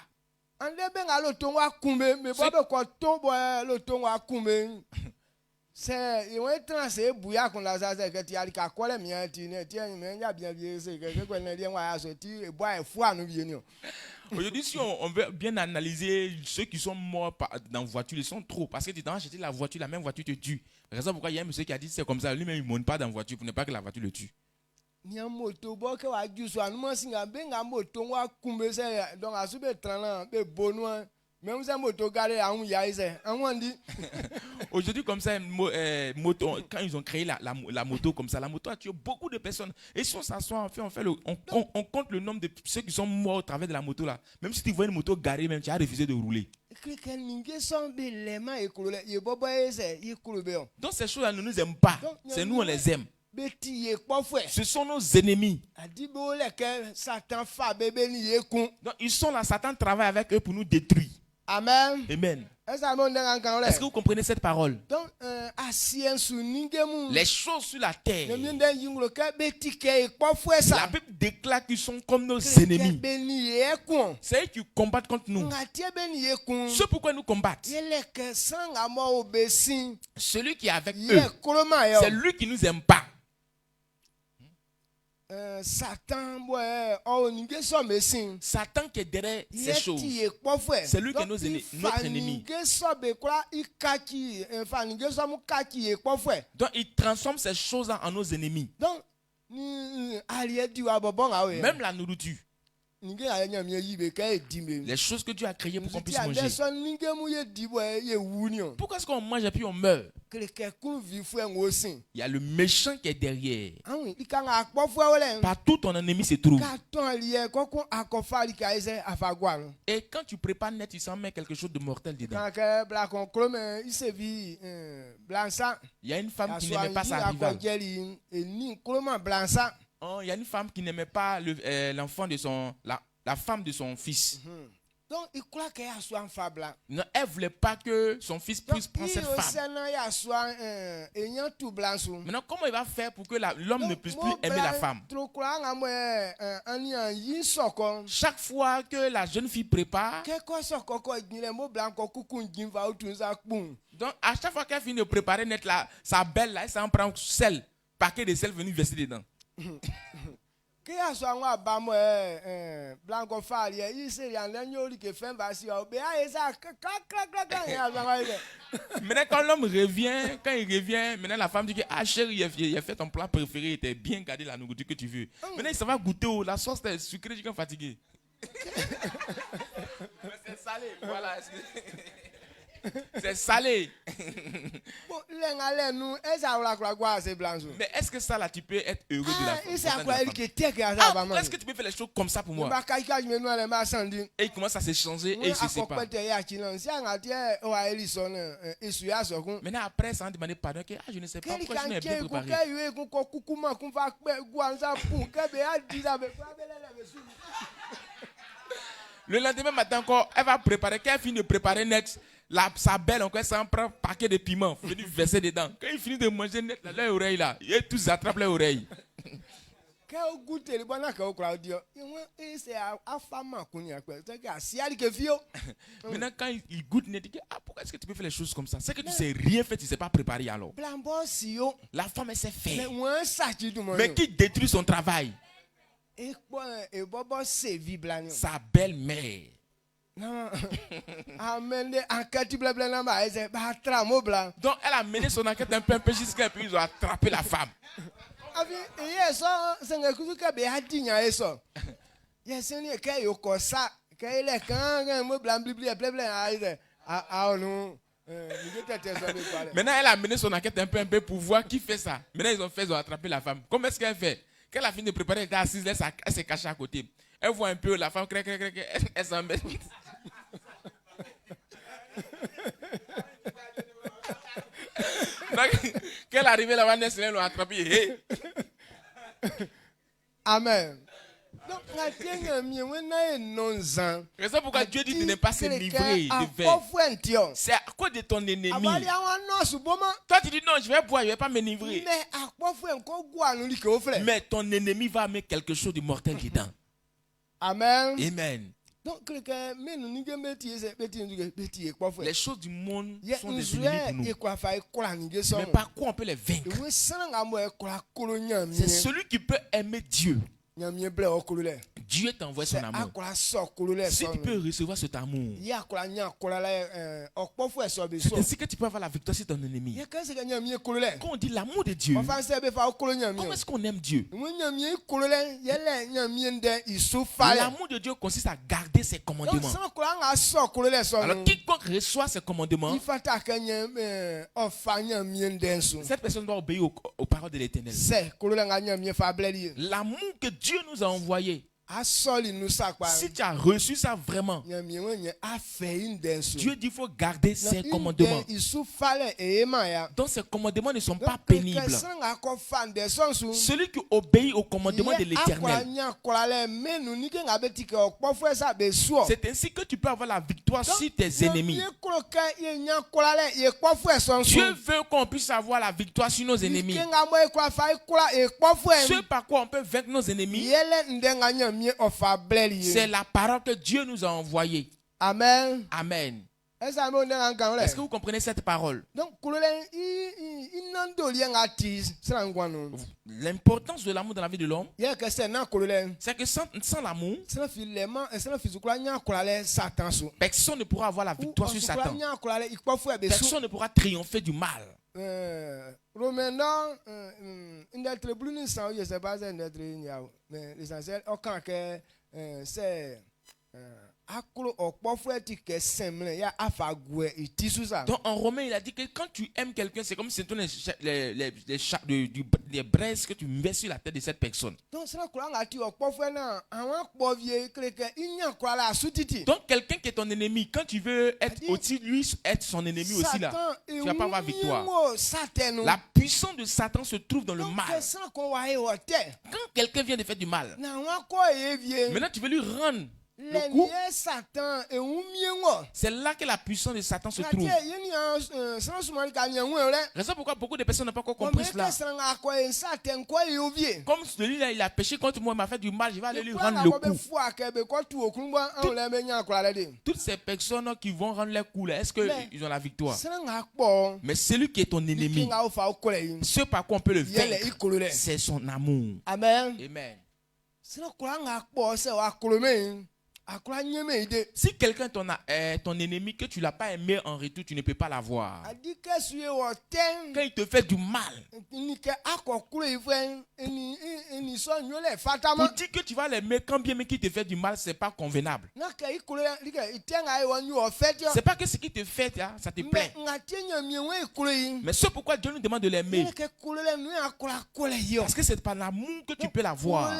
Aujourd'hui, si on veut bien analyser ceux qui sont morts dans la voiture, ils sont trop. Parce que tu t'as acheté la voiture, la même voiture te tue. Raison pourquoi il y a un monsieur qui a dit c'est comme ça. Lui-même, il ne monte pas dans la voiture pour ne pas que la voiture le tue. Aujourd'hui, comme ça, quand ils ont créé la moto comme ça, la moto a tué beaucoup de personnes. Et si on s'assoit, on compte le nombre de ceux qui sont morts au travers de la moto là. Même si tu vois une moto garée, même tu as refusé de rouler. Donc ces choses-là ne nous aiment pas. C'est nous, on les aime. Ce sont nos ennemis. Donc ils sont là, Satan travaille avec eux pour nous détruire. Amen. Amen. Est-ce que vous comprenez cette parole? Donc, les choses sur la terre, la Bible déclare qu'ils sont comme nos ennemis. C'est eux qui combattent contre nous. C'est pourquoi nous combattent. Celui qui est avec eux, c'est lui qui nous aime pas. Satan qui est derrière ces choses, c'est lui qui est notre ennemi. Donc il transforme ces choses en nos ennemis. Même la nourriture, les choses que Dieu a créées pour qu'on puisse manger. Pourquoi est-ce qu'on mange et puis on meurt? Il y a le méchant qui est derrière. Partout ton ennemi se trouve. Et quand tu prépares net, tu sens mettre quelque chose de mortel dedans. Il y a une femme qui n'aimait pas sa rivale. Il y a une femme qui n'aimait pas l'enfant de la femme de son fils. Donc, il croit qu'elle a soit un fable. Non, elle voulait pas que son fils puisse prendre cette femme. Maintenant, comment il va faire pour que l'homme ne puisse plus aimer la femme? Chaque fois que la jeune fille prépare, donc à chaque fois qu'elle finit de préparer net sa belle là, elle s'en prend sel, paquet de sel venu verser dedans. Maintenant, quand l'homme revient, maintenant la femme dit que ah chérie, il a fait ton plat préféré, il était bien gardé la nourriture que tu veux. Maintenant il s'en va goûter la sauce est sucrée, je suis fatigué. C'est salé, voilà. C'est salé. Mais est-ce que ça là tu peux être heureux de la femme? Est-ce que tu peux faire les choses comme ça pour moi? Et il commence à se changer et il se sépare. Maintenant après ça on demande pardon que je ne sais pas pourquoi je n'ai bien préparé. Le lendemain matin encore, elle va préparer, quand elle finit de préparer net, sa belle encore, elle s'en prend un paquet de piments, venir verser dedans. Quand il finit de manger net, leur oreille là, ils tous attrapent leur oreille. Maintenant quand il goûte net, il dit pourquoi est-ce que tu peux faire les choses comme ça? C'est que tu ne sais rien faire, tu ne sais pas préparer alors. La femme elle sait faire. Mais qui détruit son travail? Sa belle-mère. Donc elle a mené son enquête un peu jusqu'à puis ils ont attrapé la femme. Maintenant elle a mené son enquête un peu pour voir qui fait ça. Maintenant ils ont attrapé la femme. Comment est-ce qu'elle fait? Quand elle a fini de préparer, elle était assise, elle s'est cachée à côté. Elle voit un peu la femme, elle s'en met. Quand elle est arrivée là-bas, elle l'a attrapée. Amen. C'est pourquoi Dieu dit de ne pas se livrer de verre. C'est à cause de ton ennemi. Toi tu dis non, je vais boire, je ne vais pas m'enivrer. Mais ton ennemi va mettre quelque chose de mortel dedans. Amen. Amen. Les choses du monde sont des ennemis pour nous. Mais par quoi on peut les vaincre? C'est celui qui peut aimer Dieu. Dieu t'a envoyé son amour. Si tu peux recevoir cet amour, c'est ainsi que tu peux avoir la victoire sur ton ennemi. Quand on dit l'amour de Dieu, comment est-ce qu'on aime Dieu? L'amour de Dieu consiste à garder ses commandements. Alors quiconque reçoit ses commandements, cette personne doit obéir aux paroles de l'Éternel. L'amour que Dieu nous a envoyé, si tu as reçu ça vraiment, Dieu dit qu'il faut garder ses commandements. Donc ces commandements ne sont pas pénibles. Celui qui obéit aux commandements de l'Éternel, c'est ainsi que tu peux avoir la victoire sur tes ennemis. Dieu veut qu'on puisse avoir la victoire sur nos ennemis. Ce par quoi on peut vaincre nos ennemis, c'est la parole que Dieu nous a envoyée. Amen. Amen. Est-ce que vous comprenez cette parole? L'importance de l'amour dans la vie de l'homme, c'est que sans l'amour, personne ne pourra avoir la victoire sur Satan. Personne ne pourra triompher du mal. Donc en Romain il a dit que quand tu aimes quelqu'un, c'est comme si c'était les braises que tu mets sur la tête de cette personne. Donc quelqu'un qui est ton ennemi, quand tu veux être aussi lui, être son ennemi aussi là, tu ne vas pas avoir victoire. La puissance de Satan se trouve dans le mal. Quand quelqu'un vient de faire du mal, maintenant tu veux lui rendre le coup, c'est là que la puissance de Satan se trouve. Raison pourquoi beaucoup de personnes n'ont pas encore compris cela. Comme celui-là, il a péché contre moi, il m'a fait du mal, je vais aller lui rendre le coup. Toutes ces personnes qui vont rendre les coups, est-ce qu'ils ont la victoire? Mais celui qui est ton ennemi, ce par quoi on peut le vaincre, c'est son amour. Amen. Amen. Si quelqu'un est ton ennemi, que tu ne l'as pas aimé en retour, tu ne peux pas l'avoir. Quand il te fait du mal, pour dire que tu vas l'aimer, quand bien même qu'il te fait du mal, ce n'est pas convenable. C'est pas que ce qui te fait, ça te plaît. Mais c'est pourquoi Dieu nous demande de l'aimer. Parce que c'est par l'amour que tu peux l'avoir.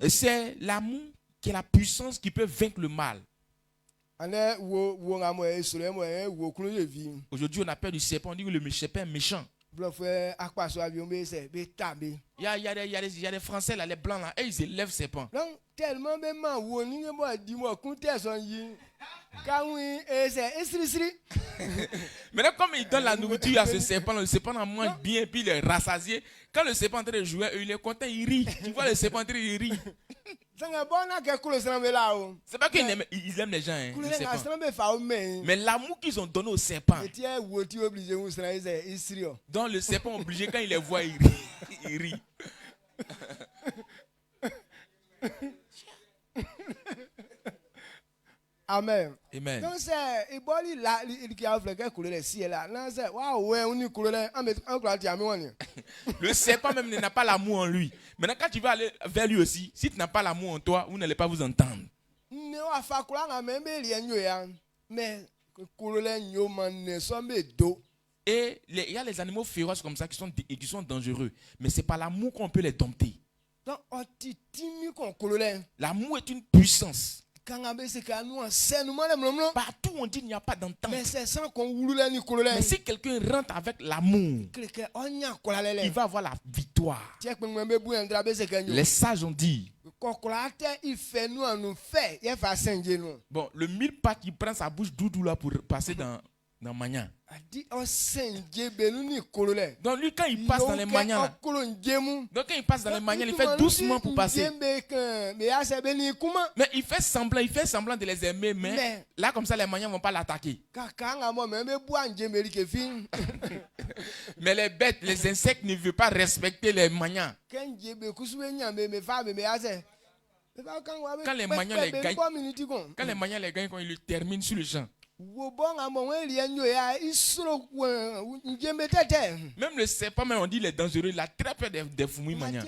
Et c'est l'amour qui est la puissance qui peut vaincre le mal. Aujourd'hui, on a peur du serpent. On dit que le serpent est méchant. Il y a des Français, là, les blancs, là, et ils élèvent serpent. Maintenant, comme il donne la nourriture à ce serpent, le serpent en mange bien, puis il est rassasié. Quand le serpent est en train de jouer, il est content, il rit. Tu vois le serpent en train de rire. C'est pas qu'ils aiment les gens, hein, mais l'amour qu'ils ont donné au serpent. Donc le serpent obligé, quand il les voit, il rit. Il rit. Amen. Amen. Donc c'est le serpent même n'a pas l'amour en lui. Maintenant quand tu vas aller vers lui aussi, si tu n'as pas l'amour en toi, vous n'allez pas vous entendre. Et il y a les animaux féroces comme ça qui sont dangereux, mais c'est par l'amour qu'on peut les dompter. L'amour est une puissance. Partout on dit qu'il n'y a pas d'entente. Mais si quelqu'un rentre avec l'amour, il va avoir la victoire. Les sages ont dit, bon, le mille pas qui prend sa bouche doudou là pour passer dans Magnan. Donc lui quand il passe dans les Magnans, il fait doucement pour passer. Mais il fait semblant de les aimer, mais là comme ça les Magnans ne vont pas l'attaquer. Mais les bêtes, les insectes ne veulent pas respecter les Magnans. Quand les Magnans les gagnent, quand ils le terminent sur le champ. Même le serpent, on dit il est dangereux, il a très peur des fourmis Magnans.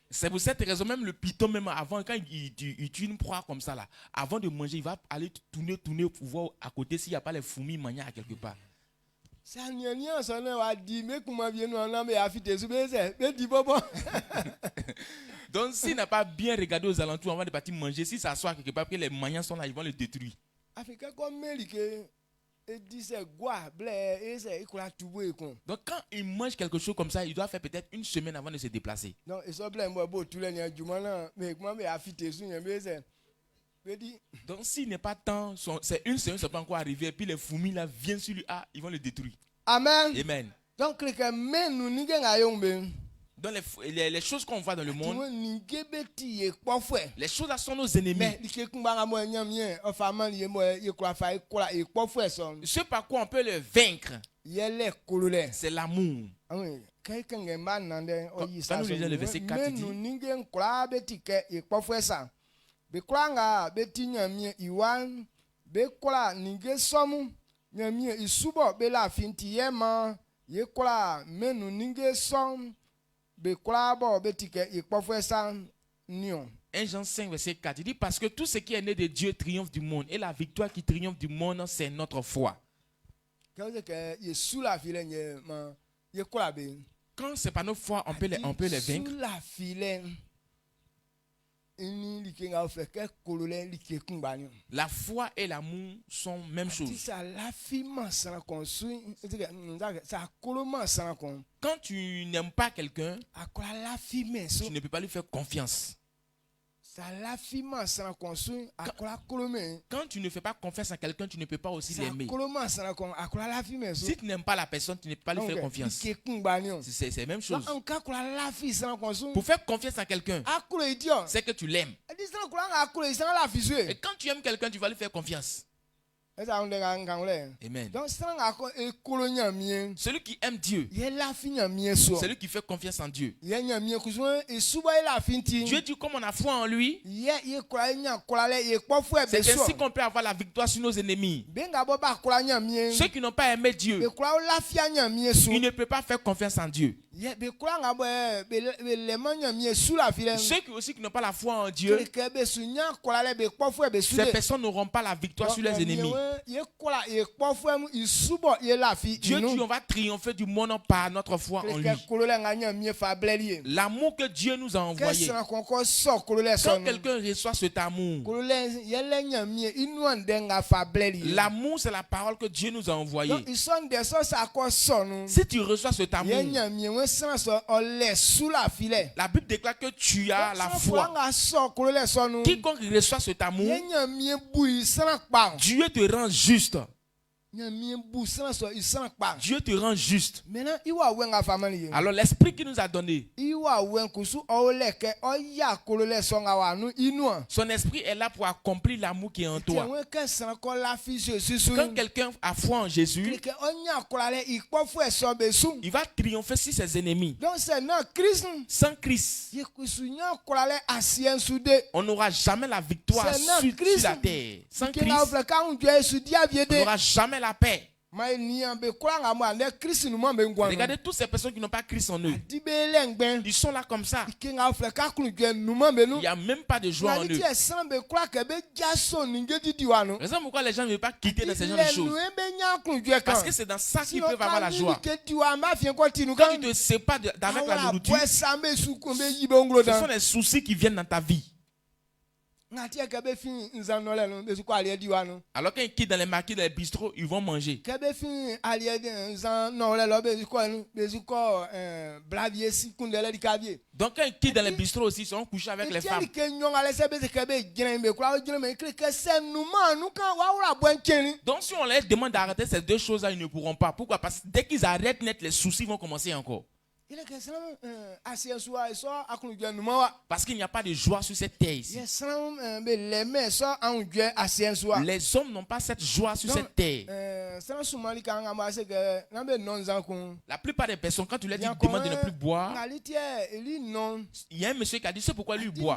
C'est pour cette raison même le python même avant quand il tue une proie comme ça là, avant de manger il va aller tourner pour voir à côté s'il n'y a pas les fourmis Magnans à quelque part. Donc s'il n'a pas bien regardé aux alentours avant de partir manger, s'il s'assoit quelque part, que les Magnans sont là, ils vont le détruire. Donc quand il mange quelque chose comme ça, il doit faire peut-être une semaine avant de se déplacer. Donc s'il n'est pas temps, c'est une semaine, ça peut encore arriver, et puis les fourmis là viennent sur lui, ils vont le détruire. Amen. Amen. Donc les choses qu'on voit dans le monde, les choses là sont nos ennemis. Ce par quoi on peut les vaincre, c'est l'amour. Quand nous lisons le verset 4, 1 Jean 5, verset 4, il dit parce que tout ce qui est né de Dieu triomphe du monde et la victoire qui triomphe du monde, c'est notre foi. Quand c'est pas notre foi, on peut les vaincre. La foi et l'amour sont même chose. Quand tu n'aimes pas quelqu'un, tu ne peux pas lui faire confiance. Quand tu ne fais pas confiance à quelqu'un, tu ne peux pas aussi l'aimer. Si tu n'aimes pas la personne, tu ne peux pas lui faire confiance. C'est la même chose. Pour faire confiance à quelqu'un, c'est que tu l'aimes. Et quand tu aimes quelqu'un, tu vas lui faire confiance. Amen. Celui qui aime Dieu, celui qui fait confiance en Dieu. Dieu dit comme on a foi en lui, c'est ainsi qu'on peut avoir la victoire sur nos ennemis. Ceux qui n'ont pas aimé Dieu, ils ne peuvent pas faire confiance en Dieu. Ceux qui n'ont pas la foi en Dieu, ces personnes n'auront pas la victoire sur les ennemis. Dieu dit on va triompher du monde par notre foi en lui. L'amour que Dieu nous a envoyé. Quand quelqu'un reçoit cet amour, l'amour c'est la parole que Dieu nous a envoyée. Si tu reçois cet amour, la Bible déclare que tu as la foi. Quiconque reçoit cet amour, Dieu te rend juste. Dieu te rend juste. Alors l'esprit qu'il nous a donné, son esprit est là pour accomplir l'amour qui est en toi. Quand quelqu'un a foi en Jésus, il va triompher sur ses ennemis. Sans Christ, on n'aura jamais la victoire sur la terre. Sans Christ, on n'aura jamais la paix. Regardez toutes ces personnes qui n'ont pas Christ en eux. Ils sont là comme ça. Il n'y a même pas de joie en eux. Raison pourquoi les gens ne veulent pas quitter dans ce genre de choses. Parce que c'est dans ça qu'ils peuvent avoir la joie. Quand tu te sépares d'avec la nourriture, ce sont les soucis qui viennent dans ta vie. Alors quand ils quittent dans les marqués, dans les bistrots, ils vont manger. Donc quand ils quittent dans les bistrots aussi, ils sont couchés avec les femmes. Donc si on leur demande d'arrêter ces deux choses-là, ils ne pourront pas. Pourquoi? Parce que dès qu'ils arrêtent net, les soucis vont commencer encore. Parce qu'il n'y a pas de joie sur cette terre ici. Les hommes n'ont pas cette joie sur cette terre. La plupart des personnes, quand tu leur dis demande de ne plus boire, il y a un monsieur qui a dit c'est pourquoi lui boit.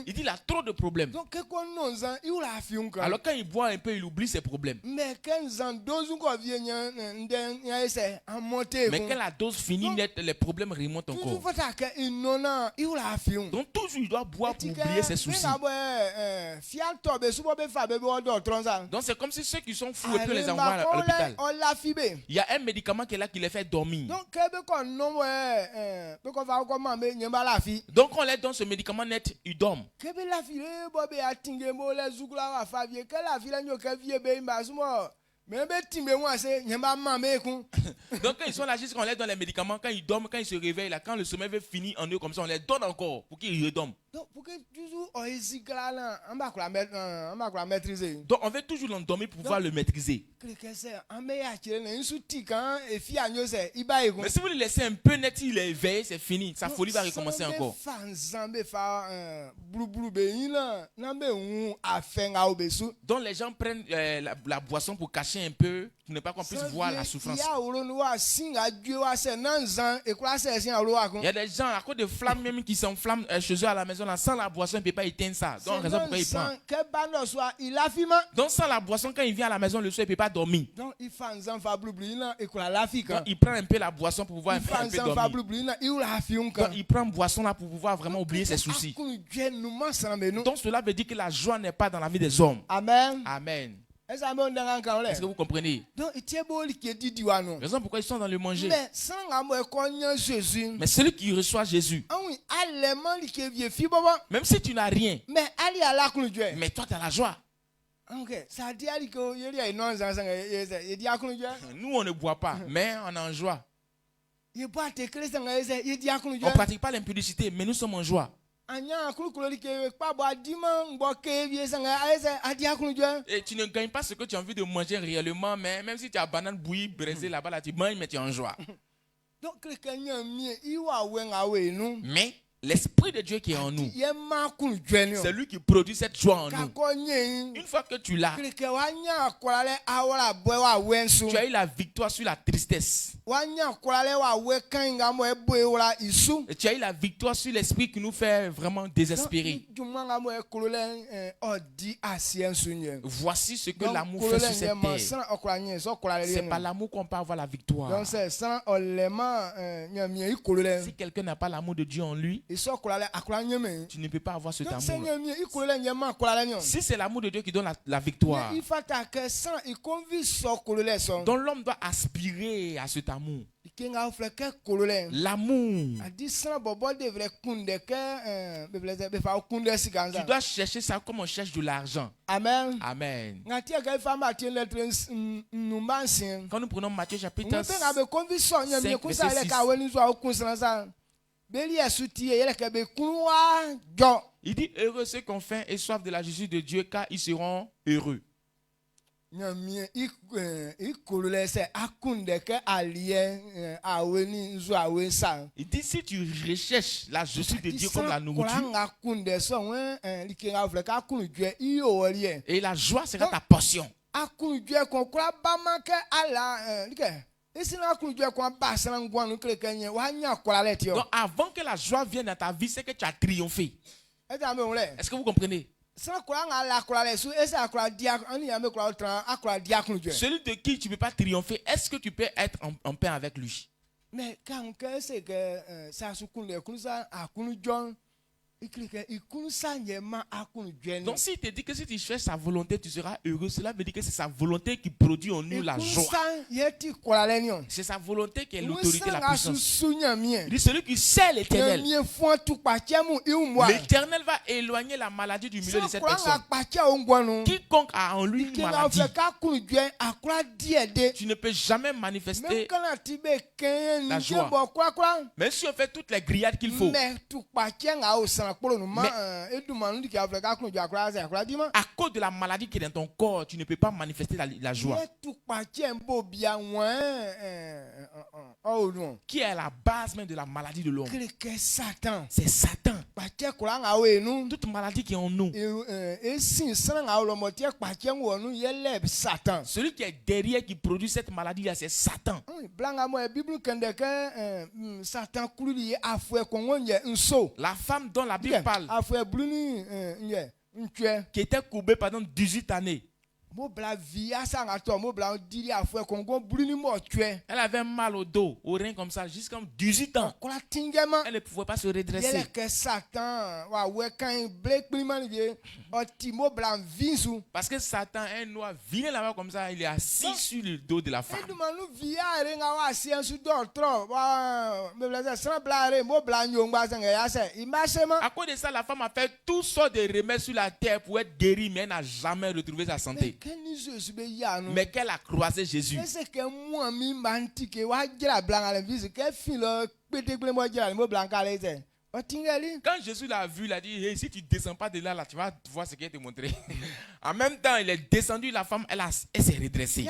Il dit il a trop de problèmes. Alors quand il boit un peu, il oublie ses problèmes. Mais quand la dose finit, les problèmes remontent encore. Donc toujours il doit boire pour oublier ses soucis. Donc c'est comme si ceux qui sont fous et puis les envoient à l'hôpital. Il y a un médicament qui est là qui les fait dormir. Donc on leur donne ce médicament net, ils dorment. Donc quand ils sont là, juste qu'on leur donne les médicaments, quand ils dorment, quand ils se réveillent, là, quand le sommeil veut finir en eux comme ça, on les donne encore pour qu'ils redorment. Donc on veut toujours l'endormir pour pouvoir le maîtriser. Mais si vous le laissez un peu net, il est éveillé, c'est fini. Sa folie va recommencer encore. Donc les gens prennent la boisson pour cacher un peu, pour ne pas qu'on puisse voir la souffrance. Il y a des gens à cause de flammes même qui s'enflamment chez eux à la maison là, sans la boisson il ne peut pas éteindre ça. Donc raison pourquoi il prend. Donc sans la boisson quand il vient à la maison le soir il ne peut pas dormir. Donc il prend un peu la boisson pour pouvoir un peu dormir. Donc il prend boisson là pour pouvoir vraiment oublier ses soucis. Donc cela veut dire que la joie n'est pas dans la vie des hommes. Amen. Amen. Est-ce que vous comprenez? Raison pourquoi ils sont dans le manger. Mais celui qui reçoit Jésus, même si tu n'as rien, mais toi tu as la joie. Nous on ne boit pas, mais on est en joie. On ne pratique pas l'impudicité, mais nous sommes en joie. Et tu ne gagnes pas ce que tu as envie de manger réellement, mais même si tu as banane bouillie, braisée là-bas, là, tu manges, mais tu es en joie. Mais l'Esprit de Dieu qui est en nous, c'est lui qui produit cette joie en nous. Une fois que tu l'as, tu as eu la victoire sur la tristesse. Et tu as eu la victoire sur l'esprit qui nous fait vraiment désespérer. Voici ce que l'amour fait sur cette terre. C'est par l'amour qu'on peut avoir la victoire. Si quelqu'un n'a pas l'amour de Dieu en lui, tu ne peux pas avoir cet amour. Si c'est l'amour de Dieu qui donne la victoire, donc l'homme doit aspirer à cet amour. L'amour. Tu dois chercher ça comme on cherche de l'argent. Amen. Amen. Quand nous prenons Matthieu chapitre 5, verset 6. Il dit heureux ceux qui ont faim et soif de la justice de Dieu, car ils seront heureux. Il dit si tu recherches la justice de Dieu comme la nourriture, et la joie sera ta portion. Donc avant que la joie vienne dans ta vie, c'est que tu as triomphé. Est-ce que vous comprenez? Celui de qui tu ne peux pas triompher, est-ce que tu peux être en paix avec lui? Mais quand c'est que donc s'il te dit que si tu fais sa volonté, tu seras heureux, cela veut dire que c'est sa volonté qui produit en nous la joie. C'est sa volonté qui est l'autorité, la puissance. Il dit celui qui sait l'Éternel. L'Éternel va éloigner la maladie du milieu de cette personne. Quiconque a en lui une maladie, tu ne peux jamais manifester la joie. Même si on fait toutes les grillades qu'il faut. Mais à cause de la maladie qui est dans ton corps, tu ne peux pas manifester la joie. Qui est la base même de la maladie de l'homme? C'est Satan. Toute maladie qui est en nous. Celui qui est derrière, qui produit cette maladie-là, c'est Satan. La femme dont la Bible parle, qui était courbée pendant 18 années. Elle avait mal au dos, au rein comme ça, jusqu'à 18 ans. Elle ne pouvait pas se redresser. Parce que Satan, un noir, vient là-bas comme ça, il est assis sur le dos de la femme. À cause de ça, la femme a fait toutes sortes de remèdes sur la terre pour être guérie, mais elle n'a jamais retrouvé sa santé. Mais qu'elle a croisé Jésus. Quand Jésus l'a vu, il a dit hey, si tu ne descends pas de là, tu vas voir ce qu'il va te montrer. En même temps, il est descendu, la femme, elle s'est redressée.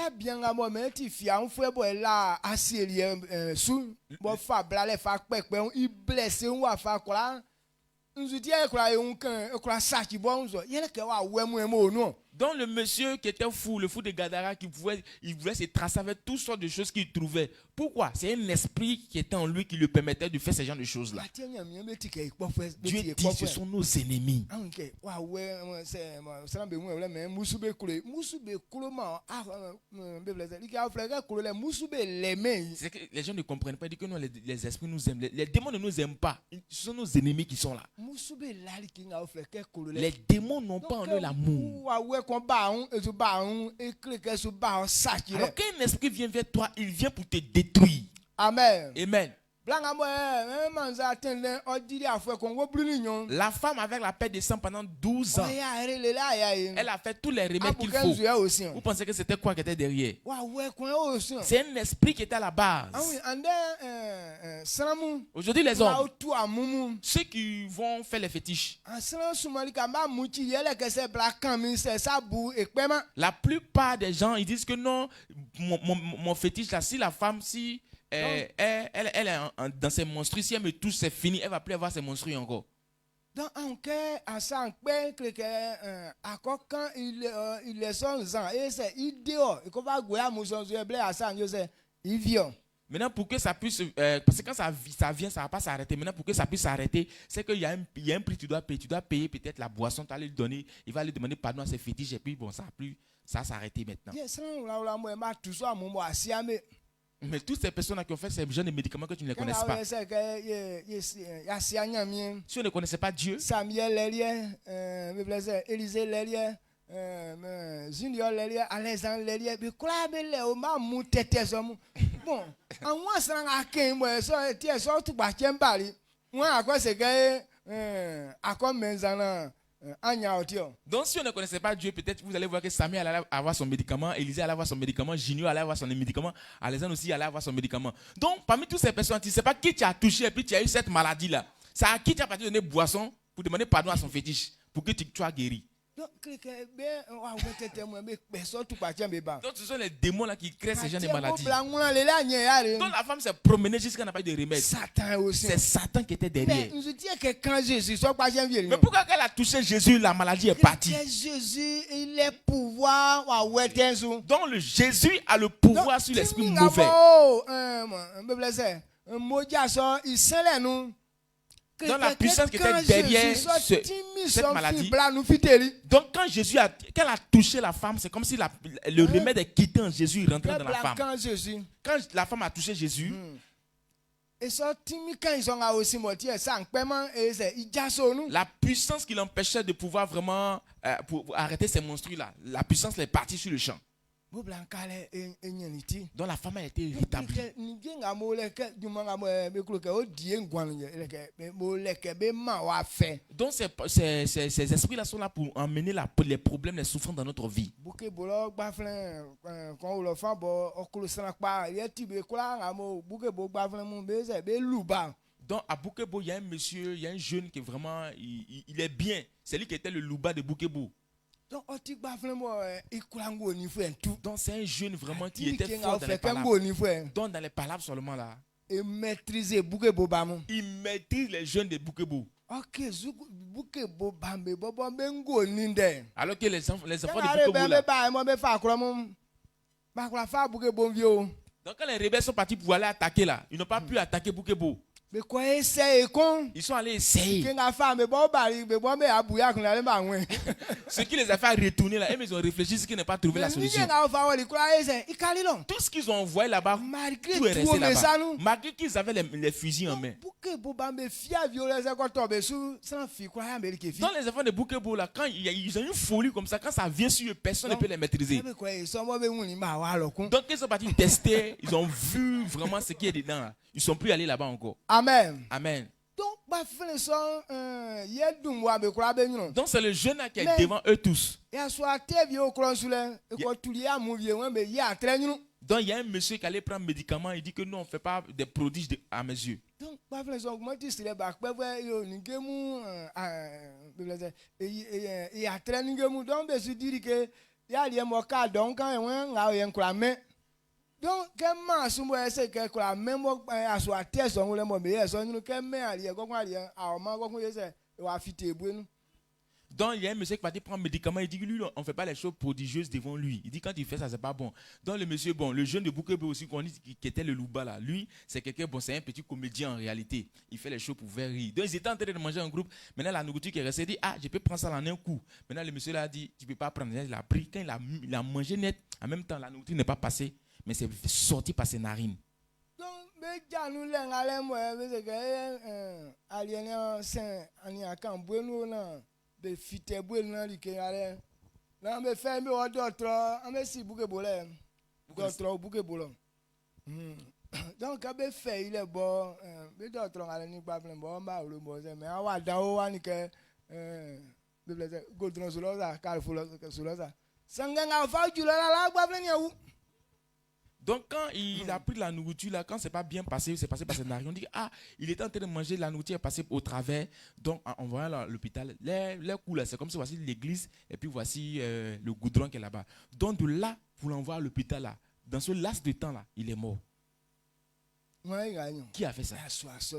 Donc le monsieur qui était fou, le fou de Gadara, il voulait se tracer avec toutes sortes de choses qu'il trouvait. Pourquoi? C'est un esprit qui était en lui qui lui permettait de faire ce genre de choses-là. Dieu dit, ce sont nos ennemis. C'est que les gens ne comprennent pas, ils disent que non, les esprits nous aiment. Les démons ne nous aiment pas. Ce sont nos ennemis qui sont là. Les démons n'ont pas en eux l'amour. Alors qu'un esprit vient vers toi, il vient pour te détruire. Amen. Amen. La femme avec la paix de sang pendant 12 ans, elle a fait tous les remèdes qu'il faut. Vous pensez que c'était quoi qui était derrière? C'est un esprit qui était à la base. Aujourd'hui les hommes, ceux qui vont faire les fétiches, la plupart des gens ils disent que non, mon fétiche là, si la femme, si elle est dans ses menstrues, si elle me touche, c'est fini, elle ne va plus avoir ses menstrues encore. Donc, maintenant, pour que ça puisse, parce que quand ça vient, ça ne va pas s'arrêter. Maintenant, pour que ça puisse s'arrêter, c'est qu'il y a un prix que tu dois payer. Tu dois payer peut-être la boisson, tu vas lui donner, il va lui demander pardon à ses fétiches, et puis bon, ça va s'arrêter maintenant. Mais toutes ces personnes qui ont fait ces genres de médicaments que tu ne les connais pas. Si on ne connaissait pas Dieu, Samuel Élisée Junior Alexandre bon, donc si on ne connaissait pas Dieu, peut-être vous allez voir que Samuel allait avoir son médicament, Élisée allait avoir son médicament, Junior allait avoir son médicament, Alexandre aussi allait avoir son médicament. Donc parmi toutes ces personnes, tu ne sais pas qui tu as touché et puis tu as eu cette maladie-là. C'est à qui tu as pas donné boisson pour demander pardon à son fétiche, pour que tu sois guéri. Donc ce sont les démons là qui créent ces gens de maladies. Donc la femme s'est promenée jusqu'à n'a pas eu de remède. C'est Satan qui était derrière. Mais pourquoi elle a touché Jésus, la maladie est partie? Donc le Jésus a le pouvoir sur l'esprit mauvais. Dans la puissance qui était derrière cette maladie. Donc quand Jésus a touché la femme, c'est comme si le remède est quitté en Jésus, il rentrait dans la femme. Quand la femme a touché Jésus, la puissance qui l'empêchait de pouvoir vraiment pour arrêter ces monstrues là, la puissance est partie sur le champ. Donc la femme a été rétablie. Donc ces esprits-là sont là pour emmener les problèmes, les souffrances dans notre vie. Donc à Boukebo, il y a un monsieur, il y a un jeune qui est vraiment, il est bien. C'est lui qui était le louba de Boukebo. Donc c'est un jeune vraiment qui était fort dans les palabres. Donc dans les palabres seulement là. Il maîtrise les jeunes de Boukebo. Alors que les enfants de Boukebo là. Donc quand les rebelles sont partis pour aller attaquer là, ils n'ont pas pu attaquer Boukebo. Ils sont allés essayer. Ce qui les a fait retourner là, ils ont réfléchi ce qu'ils n'ont pas trouvé la solution. Tout ce qu'ils ont envoyé là-bas, tout est resté là-bas. Malgré qu'ils avaient les fusils en main. Dans les enfants de Boukebo là, quand ils ont une folie comme ça, quand ça vient sur eux, personne ne peut les maîtriser. Donc ils sont partis tester, ils ont vu vraiment ce qui est dedans là. Ils ne sont plus allés là-bas encore. Amen. Amen. Donc c'est le jeune qui est devant eux tous. Donc il y a un monsieur qui allait prendre un médicament. Il dit que non, on ne fait pas des prodiges à mes yeux. Donc Donc, il y a un monsieur qui va prendre un médicament. Il dit que lui, on ne fait pas les choses prodigieuses devant lui. Il dit quand il fait ça, c'est pas bon. Donc, le monsieur, bon, le jeune de Boukebe aussi, qui était le Louba là, lui, c'est quelqu'un, bon, c'est un petit comédien en réalité. Il fait les choses pour faire rire. Donc, ils étaient en train de manger en groupe. Maintenant, la nourriture qui est restée, il dit, ah, je peux prendre ça en un coup. Maintenant, le monsieur là a dit, tu ne peux pas prendre. Il a pris. Quand il a mangé net, en même temps, la nourriture n'est pas passée, mais c'est sorti par ses narines. Be fite bouel nan li ke ale na me fe me o docteur ame si bouke bolé docteur bouke bolon donc abe fe il est bon be docteur ale ni pa plan bon ba lo mo se me awa dan o wa ni ke be blese godron solo za carrefour solo za sanga fa ju la gba plan ni ou. Donc quand il a pris la nourriture là, quand c'est pas bien passé, c'est passé par ses narines, on dit ah, il était en train de manger, la nourriture est passée au travers. Donc en voyant à l'hôpital, les coups là, c'est comme si voici l'église et puis voici le goudron qui est là-bas. Donc de là, vous l'envoyez à l'hôpital là. Dans ce laps de temps là, il est mort. Qui a fait ça?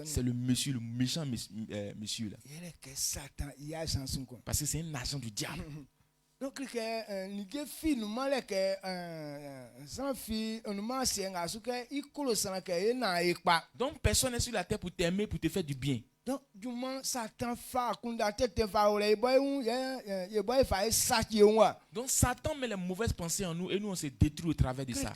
C'est le monsieur, le méchant monsieur là. Parce que c'est un agent du diable. Donc, les filles nous demandent que sans fille, on nous demande si donc, personne n'est sur la terre pour t'aimer, pour te faire du bien. Donc, du moins, Satan fait donc, Satan met les mauvaises pensées en nous et nous, on se détruit au travers de ça.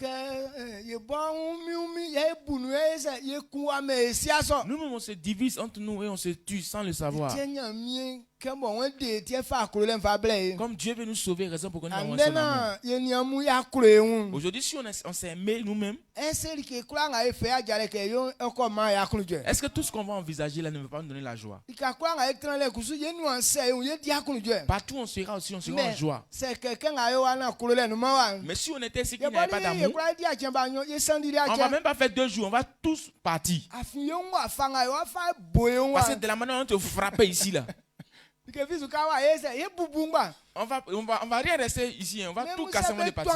Nous-mêmes, on se divise entre nous et on se tue sans le savoir. Comme Dieu veut nous sauver, raison pour qu'on ait son amour. Aujourd'hui, si on s'est aimé nous-mêmes, est-ce que tout ce qu'on va envisager là ne va pas nous donner la joie? Partout on sera aussi, on sera en joie. Mais si on était ici qu'il n'y avait pas d'amour, on ne va même pas faire 2 jours, on va tous partir. Parce que de la manière dont on te frappe ici là, on va rien rester ici, on va tout casser avant de partir.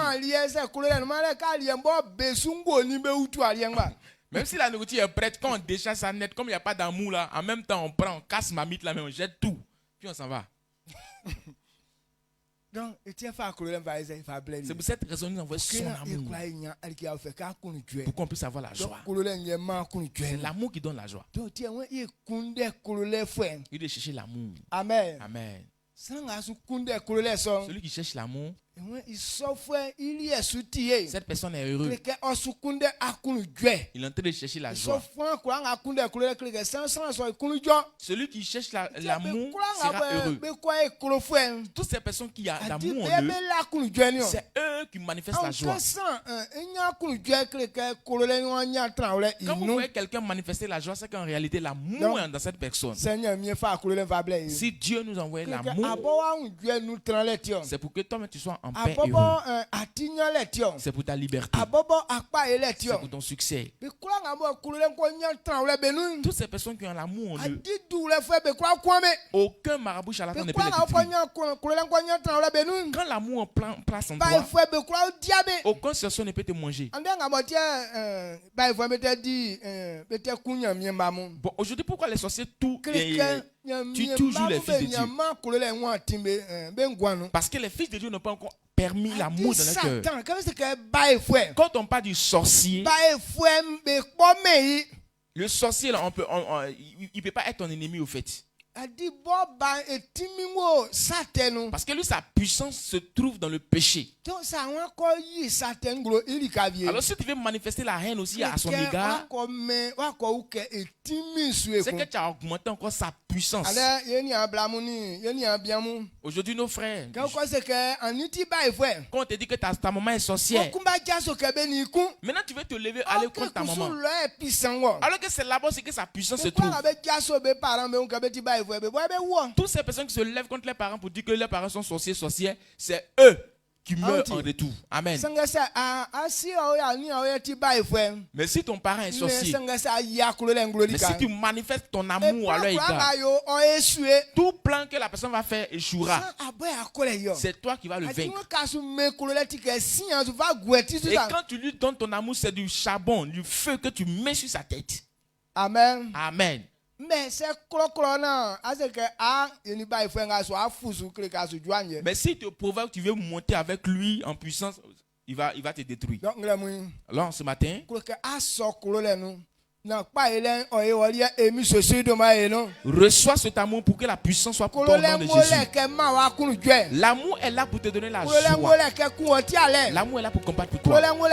Même si la nourriture est prête, quand on décharge sa net, comme il n'y a pas d'amour là, en même temps on prend, on casse ma mythe là, mais on jette tout, puis on s'en va. C'est pour cette raison que nous envoyons son amour. Pour qu'on puisse avoir la joie. C'est l'amour qui donne la joie. Il doit chercher l'amour. Amen. Amen. Celui qui cherche l'amour, cette personne est heureuse. Il est en train de chercher la joie. Celui qui cherche l'amour sera heureux. Toutes ces personnes qui ont l'amour en eux, c'est eux qui manifestent la joie. Quand vous voyez quelqu'un manifester la joie, c'est qu'en réalité l'amour est dans cette personne. Si Dieu nous envoie l'amour, c'est pour que toi-même tu sois en paix et heureux. C'est pour ta liberté. C'est pour ton succès. Toutes ces personnes qui ont l'amour en eux, aucun marabout charlatan ne peut les détruire. Quand l'amour en place en toi, aucun sorcier ne peut te manger. Bon, aujourd'hui, pourquoi les sorciers tuent toujours les fils de Dieu? Parce que les fils de Dieu n'ont pas encore permis l'amour dans leur cœur. Quand on parle du sorcier, le sorcier, là, il ne peut pas être ton ennemi au fait. Parce que lui, sa puissance se trouve dans le péché. Alors si tu veux manifester la haine aussi à son égard, c'est que tu as augmenté encore sa puissance. Aujourd'hui, nos frères, quand on te dit que ta maman est sorcière, maintenant tu veux te lever, aller contre ta maman. Alors que c'est là-bas que sa puissance se trouve. Toutes ces personnes qui se lèvent contre leurs parents pour dire que leurs parents sont sorciers, sorcières, c'est eux qui meurent en retour. Amen. Mais si ton parent est sorcier, mais si tu manifestes ton amour à leur égard, tout plan que la personne va faire échouera. C'est toi qui vas le vaincre. Et quand tu lui donnes ton amour, c'est du charbon, du feu que tu mets sur sa tête. Amen. Amen. Mais c'est cloclona, mais si te provoque, tu veux monter avec lui en puissance, il va te détruire. Alors ce matin, reçois cet amour pour que la puissance soit pour toi au nom de Jésus. L'amour est là pour te donner la joie. L'amour est là pour combattre pour toi. L'amour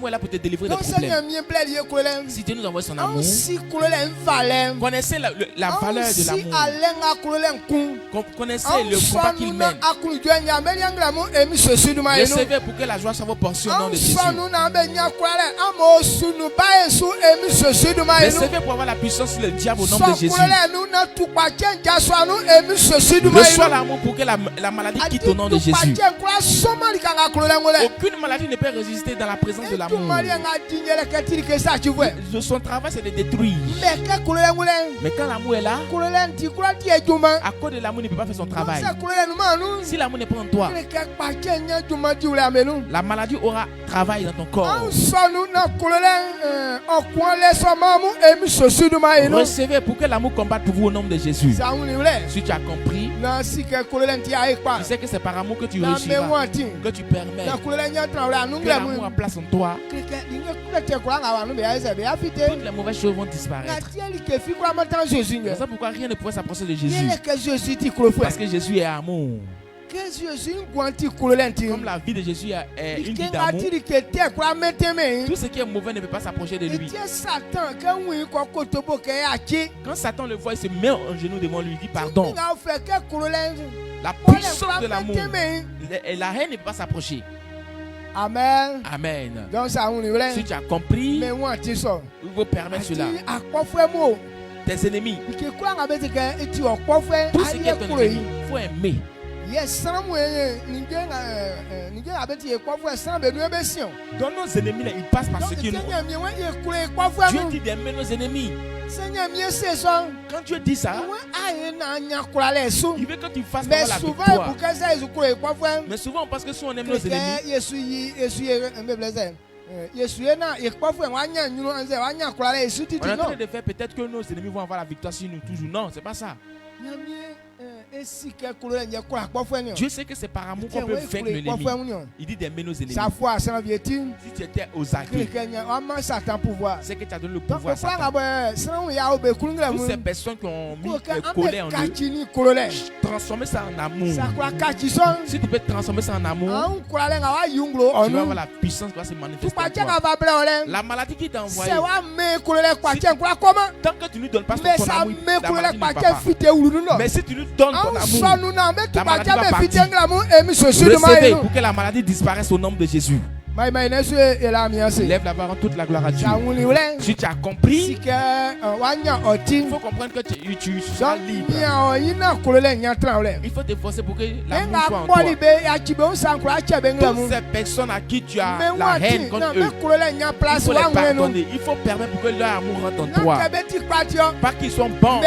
est là pour te délivrer des problèmes. Si Dieu nous envoie son amour, connaissez la valeur de l'amour. Connaissez le combat qu'il mène. Recevez pour que la joie soit votre portion au nom de Jésus. Recevez pour avoir la puissance sur le diable au nom de Jésus. Reçois l'amour pour que la maladie quitte au nom de Jésus. Aucune maladie ne peut résister dans la présence de l'amour. Son travail c'est de détruire. Mais quand l'amour est là, à cause de l'amour il ne peut pas faire son travail. Si l'amour n'est pas en toi, la maladie aura travail dans ton corps. Recevez pour que l'amour combatte pour vous au nom de Jésus. Si tu as compris, tu sais que c'est par amour que tu réussiras, que tu permets que l'amour a place en toi. Toutes les mauvaises choses vont disparaître. C'est ça pourquoi rien ne pourrait s'approcher de Jésus. Parce que Jésus est amour. Comme la vie de Jésus est une vie d'amour, tout ce qui est mauvais ne peut pas s'approcher de lui. Quand Satan le voit, il se met en genoux devant lui, il dit pardon. La puissance de l'amour et la haine ne peut pas s'approcher. Amen. Amen. Donc, si tu as compris, il faut permettre cela. Tes ennemis, tout ce qui est ton ennemi, il faut aimer. Dans nos ennemis, là, ils passent par ce qui nous. Dieu dit d'aimer nos ennemis. Quand Dieu dit ça, il veut que tu fasses la victoire. Mais souvent on pense que si on aime nos ennemis, on est en train de faire peut-être que nos ennemis vont avoir la victoire sur nous toujours. Non, c'est pas ça. Dieu sait que c'est par amour qu'on peut vaincre l'ennemi. Il dit d'aimer nos ennemis. Si tu étais aux aguets, c'est que tu as donné le pouvoir à Satan. Toutes ces personnes qui ont mis le collet en eux, transformer ça en amour. Si tu peux transformer ça en amour, tu vas avoir la puissance qui va se manifester en toi. La maladie qui t'a envoyé, tant que tu ne lui donnes pas ton amour, la maladie ne va pas. Mais si tu lui donnes ton amour, la maladie va partir. Recevez pour que la maladie disparaisse au nom de Jésus. Lève la main en toute la gloire à Dieu. Si tu as compris, il faut comprendre que tu seras libre. Il faut te forcer pour que l'amour soit en toi. Toutes ces personnes à qui tu as la haine contre eux, il faut les pardonner. Il faut permettre pour que leur amour rentre en toi. Pas qu'ils sont bons.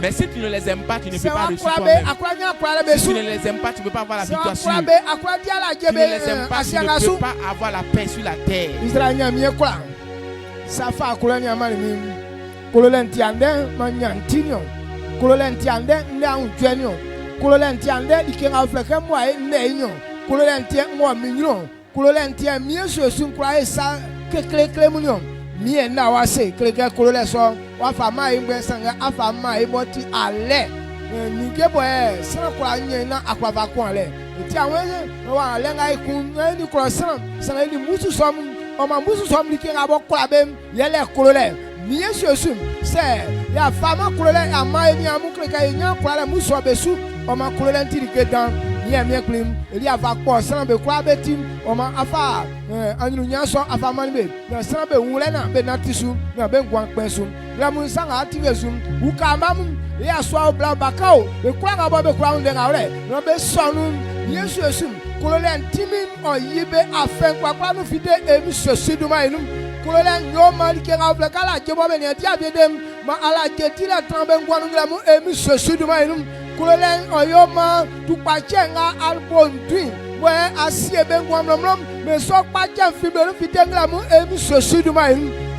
Mais si tu ne les aimes pas, tu ne peux pas réussir toi-même. Si tu ne les aimes pas, tu ne peux pas avoir la victoire sur eux. Tu ne les aimes pas, tu ne peux pas avoir la paix sur la terre.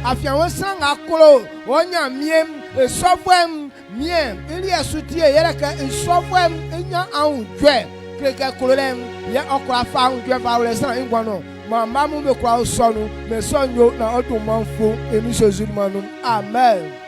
afiawo sang akolo wonya miem esofwem miem ili asutie yele ka esofwem enya anjwe kreke kololem ye okra fa anjwe fa wole sang ingwano mama mu be kwa sonu me sonyo na odumanfo emi sozulmanu amen.